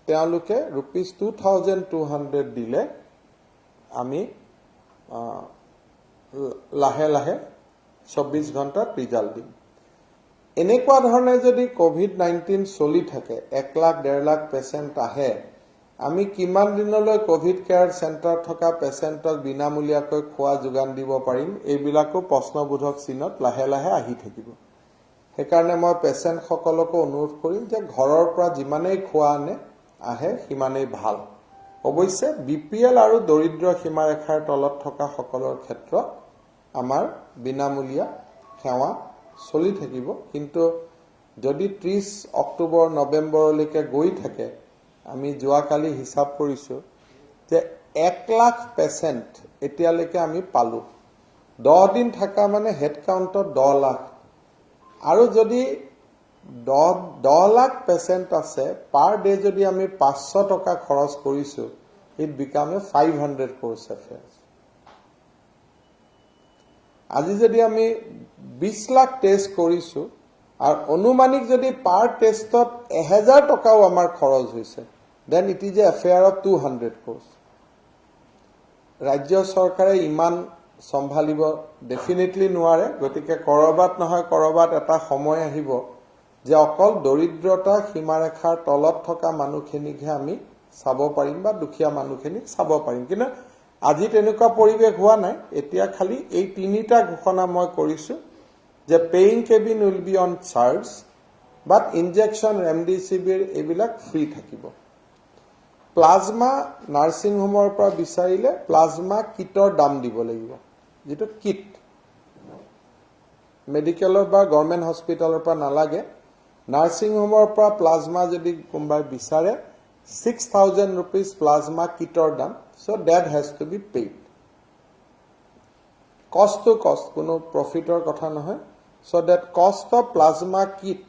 তেওঁলোকে ₹2200 দিলে আমি লাহে লাহে 24 ঘণ্টাত ৰিজাল্ট দিম। এনেকুৱা ধৰণে যদি কোভিড-19 চলি থাকে, 1 লাখ 1.5 লাখ পেশেন্ট আহে, আমি কিমান দিনলৈ কোভিড কেয়াৰ চেণ্টাৰত থকা পেশেন্টক বিনামূলীয়াকৈ খোৱা যোগান দিব পাৰিম, এইবিলাকো প্ৰশ্নবোধক চিনত লাহে লাহে আহি থাকিব। সেইকাৰণে মই পেশেন্টসকলকো অনুৰোধ কৰিম যে ঘৰৰ পৰা যিমানেই খোৱা আহে সিমানেই ভাল। অৱশ্যে BPL আৰু দৰিদ্ৰ সীমাৰেখাৰ তলত থকা সকলৰ ক্ষেত্ৰত আমাৰ বিনামূলীয়া সেৱা চলি থাকিব। কিন্তু যদি 30 অক্টোবৰ নৱেম্বৰলৈকে গৈ থাকে, আমি যোৱাকালি হিচাপ কৰিছো যে 1 লাখ পেশেন্ট এতিয়ালৈকে আমি পালো। 10 দিন থাকা মানে হেড কাউণ্টত 10 লাখ, আৰু যদি 10 লাখ পেশেন্ট আছে, পাৰ ডে যদি আমি 500 টকা খৰচ কৰিছো, it become a 500 crores affairs। আজি যদি আমি 20 লাখ টেষ্ট কৰিছো, আৰু অনুমানিক যদি পাৰ টেষ্টত 1000 টকাও আমাৰ খৰচ হৈছে, then it is a affair of 200 crores। ৰাজ্য চৰকাৰে ইমান সম্ভালিব ডেফিনেটলি নোৱাৰে। গতিকে কৰবাত নহয় কৰবাত এটা সময় আহিব যে অকল দৰিদ্ৰতা সীমাৰেখাৰ তলত থকা মানুহখিনিকহে আমি চাব পাৰিম, বা দুখীয়া মানুহখিনিক চাব পাৰিম। কিন্তু আজি তেনেকুৱা পৰিৱেশ হোৱা নাই। এতিয়া খালি এই তিনিটা ঘোষণা মই কৰিছো যে paying cabin will be on charge, but injection remdesivir এইবিলাক ফ্ৰী থাকিব প্লাজমা নাৰ্ছিং হোমৰ পৰা বিচাৰিলে প্লাজমা কিটৰ দাম দিব লাগিব যেটো কিট মেডিকেলৰ বা গভৰ্ণমেণ্ট হস্পিটেলৰ পৰা নালাগে নাৰ্ছিং হোমৰ পৰা প্লাজমা যদি কোনোবাই বিচাৰে 6,000 rupees plasma kitor dam so that has to be paid cost to cost কোনো profitor কথা নহয় so that cost of plasma kit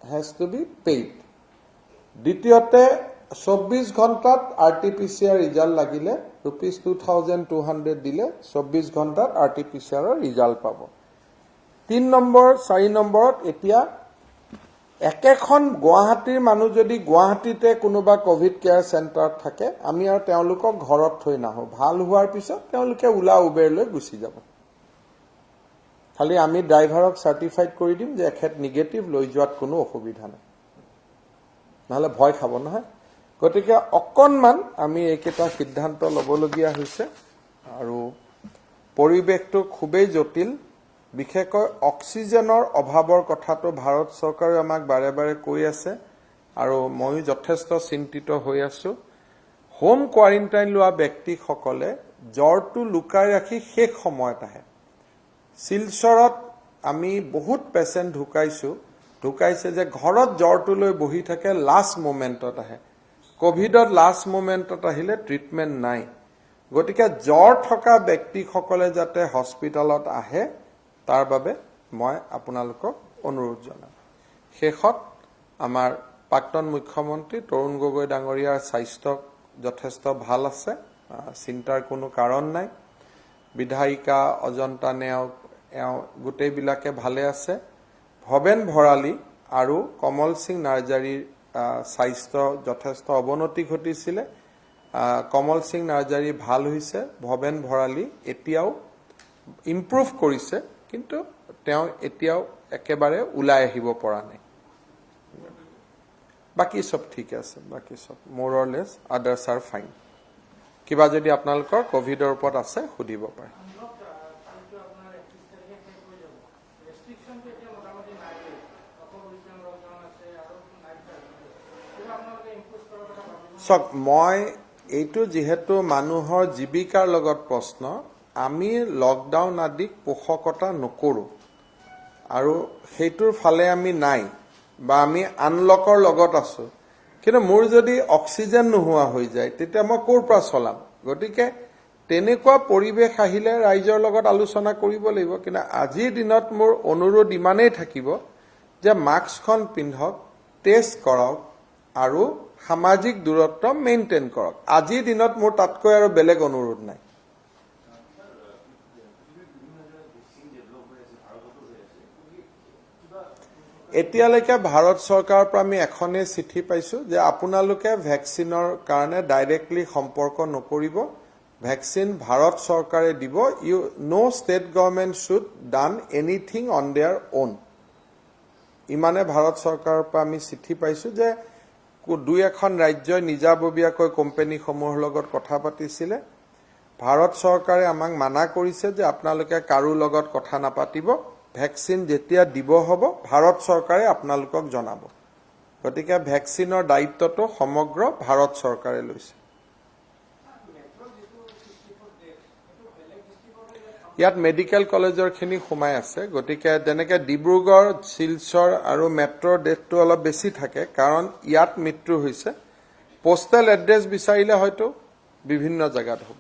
has to be paid দ্বিতীয়তে 24 ঘণ্টাত RT-PCR ৰিজাল্ট লাগিলে rupees 2,200 দিলে 24 ঘণ্টাত RT-PCR ৰিজাল্ট পাব 3 নম্বৰ 4 নম্বৰত এতিয়া একেখন গুৱাহাটীৰ মানুহ যদি গুৱাহাটীতে কোনোবা কোভিড কেয়াৰ চেণ্টাৰত থাকে আমি আৰু তেওঁলোকক ঘৰত থৈ নাহো ভাল হোৱাৰ পিছত তেওঁলোকে উলা উবেৰ লৈ গুচি যাব খালি আমি ড্ৰাইভাৰক সাৰ্টিফাইড কৰি দিম যে এখেত নিগেটিভ লৈ যোৱাত কোনো অসুবিধা নাই নহলে ভয় খাব নহয় গতিকে অকনমান আমি এইকেইটা সিদ্ধান্ত লবলগীয়া হৈছে আৰু পৰিৱেশটো খুবেই জটিল বিশেষকৈ অক্সিজেনৰ অভাৱৰ কথাটো ভাৰত চৰকাৰে আমাক বাৰে বাৰে কৈ আছে আৰু মই যথেষ্ট চিন্তিত হৈ আছো হোম কোৱাৰেণ্টাইন লোৱা ব্যক্তিসকলে জ্বৰটো লুকাই ৰাখি শেষ সময়ত আহে শিলচৰত আমি বহুত পেচেণ্ট ঢুকাইছে যে ঘৰত জ্বৰটো লৈ বহি থাকে লাষ্ট মোমেণ্টত আহে কোভিডত লাষ্ট মোমেণ্টত আহিলে ট্ৰিটমেণ্ট নাই গতিকে জ্বৰ থকা ব্যক্তিসকলে যাতে হস্পিটেলত আহে তাৰ বাবে মই আপোনালোকক অনুৰোধ জনাম শেষত আমাৰ প্ৰাক্তন মুখ্যমন্ত্ৰী তৰুণ গগৈ ডাঙৰীয়াৰ স্বাস্থ্য যথেষ্ট ভাল আছে চিন্তাৰ কোনো কাৰণ নাই বিধায়িকা অজন্তা নেওগ গোটেইবিলাকে ভালে আছে ভবেন ভৰালী আৰু কমল সিং নাৰ্জাৰীৰ স্বাস্থ্য যথেষ্ট অৱনতি ঘটিছিলে কমল সিং নাৰ্জাৰী ভাল হৈছে ভবেন ভৰালী এতিয়াও ইমপ্ৰুভ কৰিছে কিন্তু তেওঁ এতিয়াও একেবাৰে উলাই আহিব পৰা নাই বাকি সব ঠিক আছে বাকি সব more or less others are fine কিবা যদি আপোনালোকৰ কোভিডৰ ওপৰত আছে সুধিব পাৰে সব মই এইটো যেহেতু মানুহৰ জীৱিকাৰ লগত প্ৰশ্ন আমি লকডাউন আদিক পোষকতা নকৰো আৰু হেতুৰ ফালে আমি নাই বা আমি আনলকৰ লগত আছো কিন্তু মোৰ যদি অক্সিজেন নোহোৱা হৈ যায় তেতিয়া মই কোৰ পৰা চলাম গতিকে তেনেকুৱা পৰিবেশ আহিলে ৰাইজৰ লগত আলোচনা কৰিব লাগিব কিন্তু আজিৰ দিনত মোৰ অনুৰোধ ইমানেই থাকিব যে মাস্কখন পিন্ধক টেষ্ট কৰক আৰু সামাজিক দূৰত্ব মেইনটেইন কৰক আজিৰ দিনত মোৰ তাতকৈ আৰু বেলেগ অনুৰোধ নাই এতিয়ালৈকে ভাৰত চৰকাৰৰ পৰা আমি এখনে চিঠি পাইছো যে আপোনালোকে ভ্যাকচিনৰ কাৰণে ডাইৰেক্টলি সম্পৰ্ক নকৰিব ভ্যাকচিন ভাৰত চৰকাৰে দিব you know state government should done anything on their own ইমানে ভাৰত চৰকাৰৰ পৰা আমি চিঠি পাইছো যে দুই এখন ৰাজ্যই নিজাববীয়াকৈ কোম্পানীসমূহৰ লগত কথা পাতিছিলে ভাৰত চৰকাৰে আমাক মানা কৰিছে যে আপোনালোকে কাৰো লগত কথা নাপাতিব ভ্যাকচিন যেতিয়া দিব হ'ব ভাৰত চৰকাৰে আপোনালোকক জনাব গতিকে ভ্যাকচিনৰ দায়িত্বটো সমগ্ৰ ভাৰত চৰকাৰে লৈছে ইয়াত মেডিকেল কলেজৰ খিনি সোমাই আছে গতিকে যেনেকে ডিব্ৰুগড় শিলচৰ আৰু মেট্ৰৰ ডেটটো অলপ বেছি থাকে কাৰণ ইয়াত মৃত্যু হৈছে পোষ্টেল এড্ৰেছ বিচাৰিলে হয়তো বিভিন্ন জায়গাত হ'ব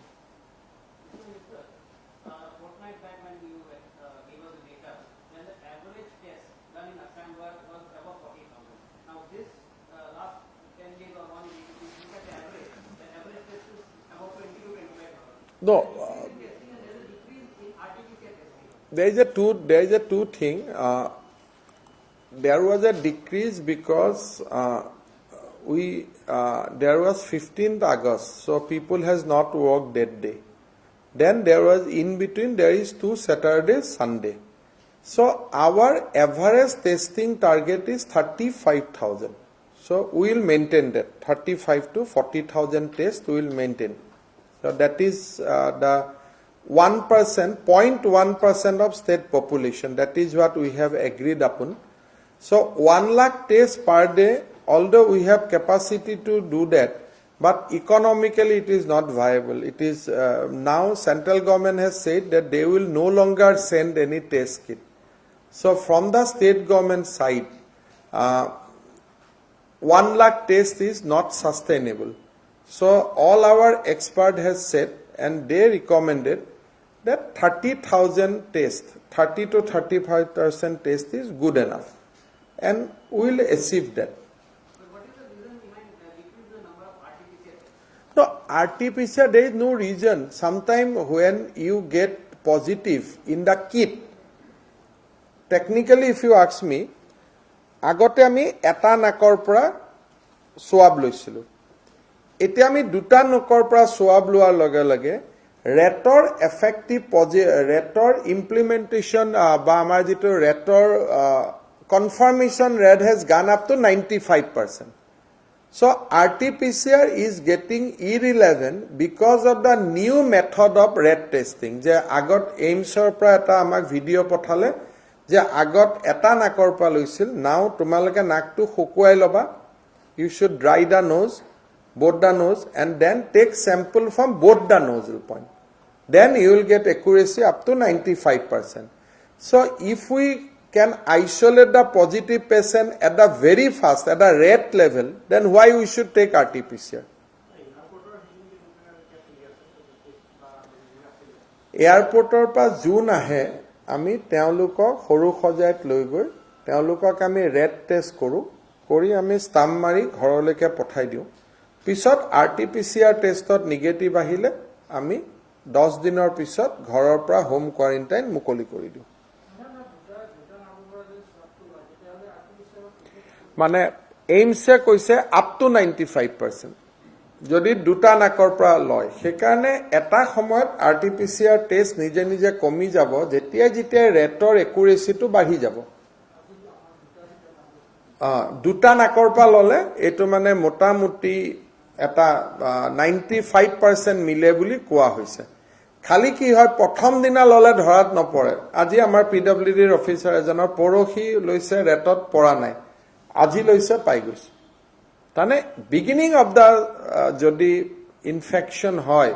No, there is a two thing. There was a decrease because there was 15th August, so people has not worked that day. Then there was in between there is 2 Saturdays, Sunday. So our average testing target is 35,000. So we will maintain that 35 to 40,000 tests we will maintain. So that is the 1%, 0.1% of state population. That is what we have agreed upon. So 1 lakh tests per day, although we have capacity to do that, but economically it is not viable. It is now central government has said that they will no longer send any test kit. So from the state government side, 1 lakh test is not sustainable. So all our expert has said, and they recommended that 30,000 tests, 30 to 35% test is good enough, and we will achieve that. But what is the reason behind decrease the number of RT-PCR? No, RT-PCR, there is no reason. Sometimes when you get positive in the kit, technically if you ask me, আগতে আমি এটা নাকৰ পৰা সোৱাব লৈছিলো, এতিয়া আমি দুটা নাকৰ পৰা সোৱাব লোৱাৰ লগে লগে ৰেটৰ এফেক্টিভ ৰেটৰ ইমপ্লিমেন্টেশ্যন বা আমাৰ যিটো ৰেটৰ confirmation rate has gone up two 95%. So RT-PCR is getting irrelevant because of the new method of red testing. যে আগত এইমছৰ পৰা এটা আমাক ভিডিঅ' পঠালে যে আগত এটা নাকৰ পৰা লৈছিল, নাও তোমালোকে নাকটো শুকুৱাই ল'বা, you should dry the nose, both the nose, and then take sample from both the nostril point. Then you will get accuracy up to 95%. So if we can isolate the positive patient at the very fast, at the rate level, then why we should take RT-PCR? এয়াৰপৰ্টৰ পৰা যোন আহে আমি তেওঁলোকক সৰু সজাইত লৈ গৈ তেওঁলোকক আমি ৰেট টেষ্ট কৰোঁ, কৰি আমি ষ্টাম্প মাৰি ঘৰলৈকে পঠাই দিওঁ। পিছত RT-PCR টেষ্টত নিগেটিভ আহিলে আমি 10 দিনৰ পিছত ঘৰৰ পৰা হোম কোৱাৰেণ্টাইন মুকলি কৰি দিওঁ। মানে এইমছে কৈছে আপ টু 95%, যদি দুটা নাকৰ পৰা লয়, সেইকাৰণে এটা সময়ত RT-PCR টেষ্ট নিজে নিজে কমি যাব যেতিয়াই যেতিয়াই ৰেটৰ একুৰেচিটো বাঢ়ি যাব। দুটা নাকৰ পৰা ললে এইটো মানে মোটামুটি এটা 95% মিলে বুলি কোৱা হৈছে। খালি কি হয়, প্ৰথম দিনা ললে ধৰাত নপৰে। আজি আমাৰ PWDৰ অফিচাৰ এজনৰ পৰহি লৈছে, ৰেটত পৰা নাই, আজি লৈছে পাই গৈছে। তাৰমানে বিগিনিং অফ দ্য যদি ইনফেকশ্যন হয়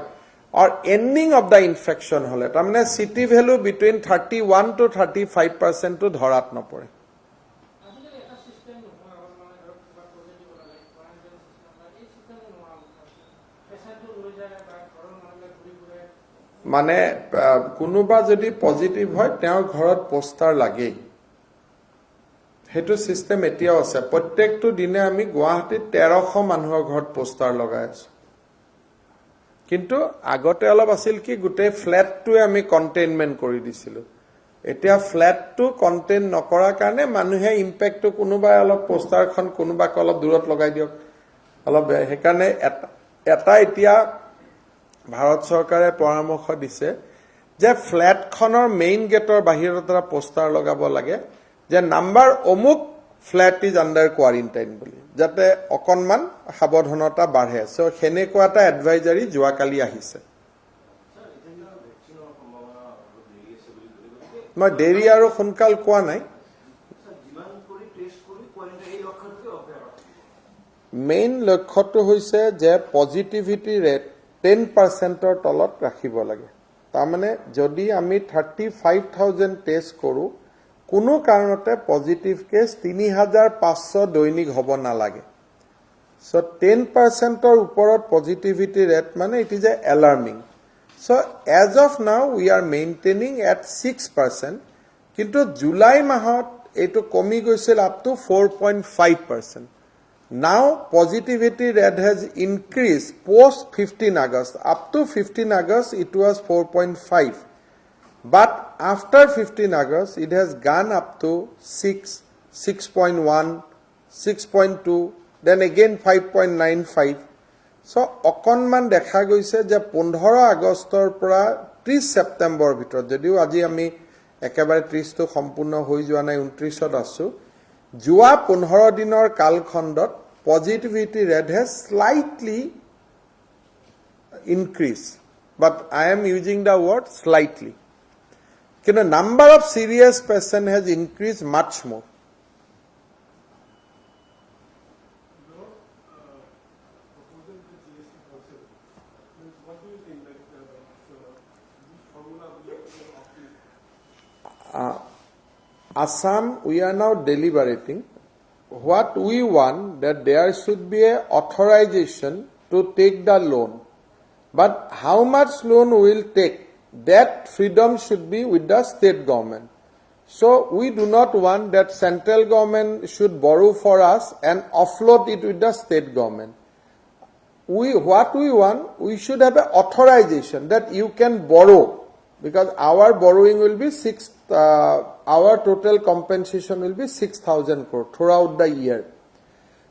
or ending of the infection হলে তাৰমানে CT value between 31 to 35% to ধৰাত নপৰে। মানে কোনোবা যদি পজিটিভ হয় তেওঁৰ ঘৰত পোষ্টাৰ লাগেই, সেইটো সিস্টেম এতিয়াও আছে। প্ৰত্যেকটো দিনে আমি গুৱাহাটীত 1300 মানুহৰ ঘৰত পোষ্টাৰ লগাই আছো। কিন্তু আগতে অলপ আছিল কি গোটেই ফ্ল্যাটটোৱে আমি কন্টেইনমেন্ট কৰি দিছিলো, এতিয়া ফ্ল্যাটটো কন্টেইন নকৰাৰ কাৰণে মানুহে ইম্পেক্টটো কোনোবাই অলপ পোষ্টাৰখন কোনোবাক অলপ দূৰত লগাই দিয়ক, অলপ সেইকাৰণে এটা এতিয়া ভাৰত চৰকাৰে পৰামৰ্শ দিছে যে ফ্ল্যাটখনৰ মেইন গেটৰ বাহিৰত এটা পোষ্টাৰ লগাব লাগে যে নাম্বাৰ অমুক ফ্ল্যাট ইজ আন্ডাৰ কোৱাৰেণ্টাইন বুলি, যাতে অকণমান সাৱধানতা বাঢ়ে। সো সেনেকুৱা এটা এডভাইজাৰী যোৱাকালি আহিছে। মই দেৰি আৰু সোনকাল কোৱা নাই, মেইন লক্ষ্যটো হৈছে যে পজিটিভিটি ৰেট 10%ৰ তলত ৰাখিব লাগে। তাৰমানে যদি আমি 35,000 টেষ্ট কৰোঁ, কোনো কাৰণতে পজিটিভ কেছ 3,500 দৈনিক হ'ব নালাগে। সো 10%ৰ ওপৰত পজিটিভিটি ৰেট মানে it is a alarming. So as of now we R maintaining at 6%, কিন্তু জুলাই মাহত এইটো কমি গৈছিল up to 4.5%। Now positivity rate has increased post 15 August. Up to 15 August it was 4.5. But after 15 August it has gone up to 6, 6.1, 6.2, then again 5.95. So অকণমান দেখা গৈছে যে 15 আগষ্টৰ পৰা 30 ছেপ্টেম্বৰ ভিতৰত, যদিও আজি আমি একেবাৰে 30টো সম্পূৰ্ণ হৈ যোৱা নাই, 29ত আছো, যোৱা 15 দিনৰ কালখণ্ডত positivity rate has slightly increased, but I am using the word slightly. But the number of serious patients has increased much more. Assam, we are now deliberating. What we want, that there should be a authorization to take the loan. But how much loan we will take, that freedom should be with the state government. So we do not want that central government should borrow for us and offload it with the state government. What we want, we should have an authorization that you can borrow, because our borrowing will be our total compensation will be 6,000 crore throughout the year.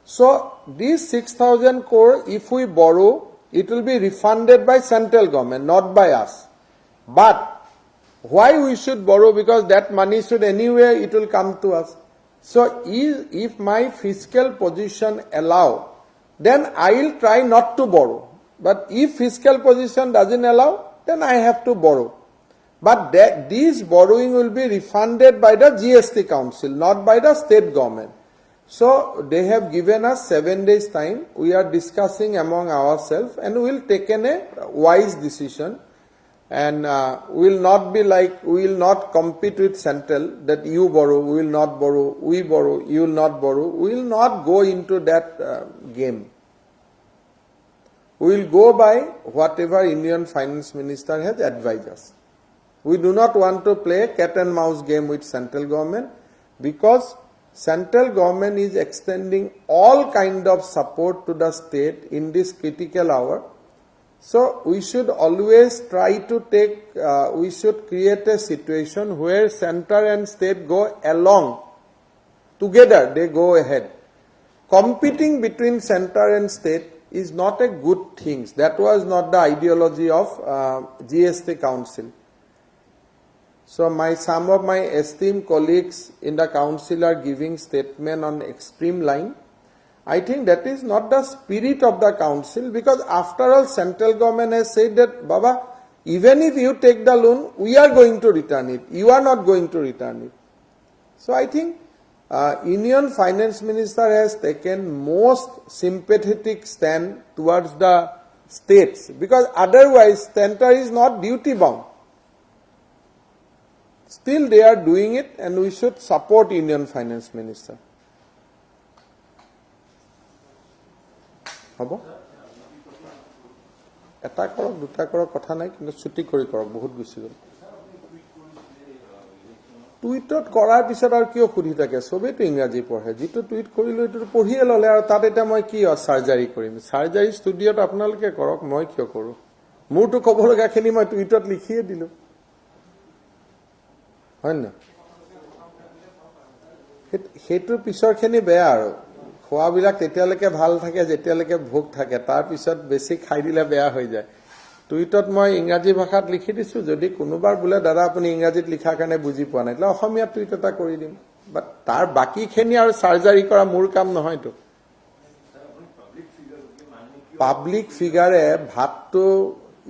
So these 6,000 crore, if we borrow, it will be refunded by central government, not by us. But why we should borrow? Because that money should anyway, it will come to us. So if my fiscal position allow, then I will try not to borrow. But if fiscal position doesn't allow, then I have to borrow. But these borrowing will be refunded by the GST Council, not by the state government. So they have given us 7 days time. We are discussing among ourselves and we will take a wise decision. And we will not be like, we will not compete with central that you borrow, we will not borrow, we borrow, you will not borrow. We will not go into that game. We will go by whatever Indian Finance Minister has advised us. We do not want to play a cat and mouse game with central government, because central government is extending all kind of support to the state in this critical hour. So we should always try to we should create a situation where center and state go along together, they go ahead. Competing between center and state is not a good thing. That was not the ideology of GST Council. So some of my esteemed colleagues in the council are giving statement on extreme line. I think that is not the spirit of the council, because after all central government has said that, Baba, even if you take the loan, we are going to return it. You are not going to return it. So I think Indian Finance Minister has taken most sympathetic stand towards the states, because otherwise center is not duty bound. Still they are doing it, and we should support Indian Finance Minister. হব এটা কৰক দুটা কৰক কথা নাই, কিন্তু ছুটি কৰি কৰক, বহুত গুছি গল। টুইটত কৰাৰ পিছত আৰু কিয় সুধি থাকে, সবেইতো ইংৰাজী পঢ়ে, যিটো টুইট কৰিলো এইটো পঢ়িয়ে ললে, আৰু তাত এটা মই কি সাৰ্জাৰী কৰিম, সাৰ্জাৰী ষ্টুডিঅত আপোনালোকে কৰক, মই কিয় কৰো, মোৰতো ক'ব লগাখিনি মই টুইটত লিখিয়ে দিলো, হয় না? সেইটোৰ পিছৰখিনি বেয়া, আৰু খোৱাবিলাক তেতিয়ালৈকে ভাল থাকে যেতিয়ালৈকে ভোক থাকে, তাৰ পিছত বেছি খাই দিলে বেয়া হৈ যায়। টুইটত মই ইংৰাজী ভাষাত লিখি দিছো, যদি কোনোবাৰ বোলে দাদা আপুনি ইংৰাজীত লিখাৰ কাৰণে বুজি পোৱা নাই, তাহলে অসমীয়া টুইট এটা কৰি দিম, বাট তাৰ বাকীখিনি আৰু সাৰ্জাৰী কৰা মোৰ কাম নহয়তো। পাব্লিক ফিগাৰে ভাতটো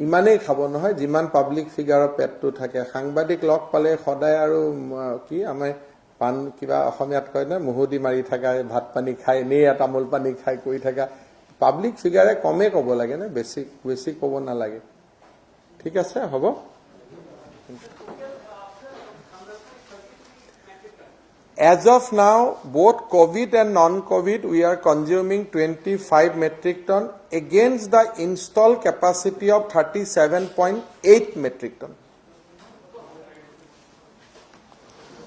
ইমানেই খাব নহয় যিমান পাব্লিক ফিগাৰৰ পেটটো থাকে। সাংবাদিক লগ পালে সদায় আৰু কি আমাৰ পান কিবা অসমীয়াত কয় না, মুহুদি মাৰি থাকা, ভাত পানী খাই এনেই তামোল পানী খাই কৰি থাকা। পাব্লিক ফিগাৰে কমে ক'ব লাগে না, বেছি ক'ব নালাগে। ঠিক আছে, হ'ব। As of now, both COVID and non-COVID, we are consuming 25 metric ton against the installed capacity of 37.8 metric ton.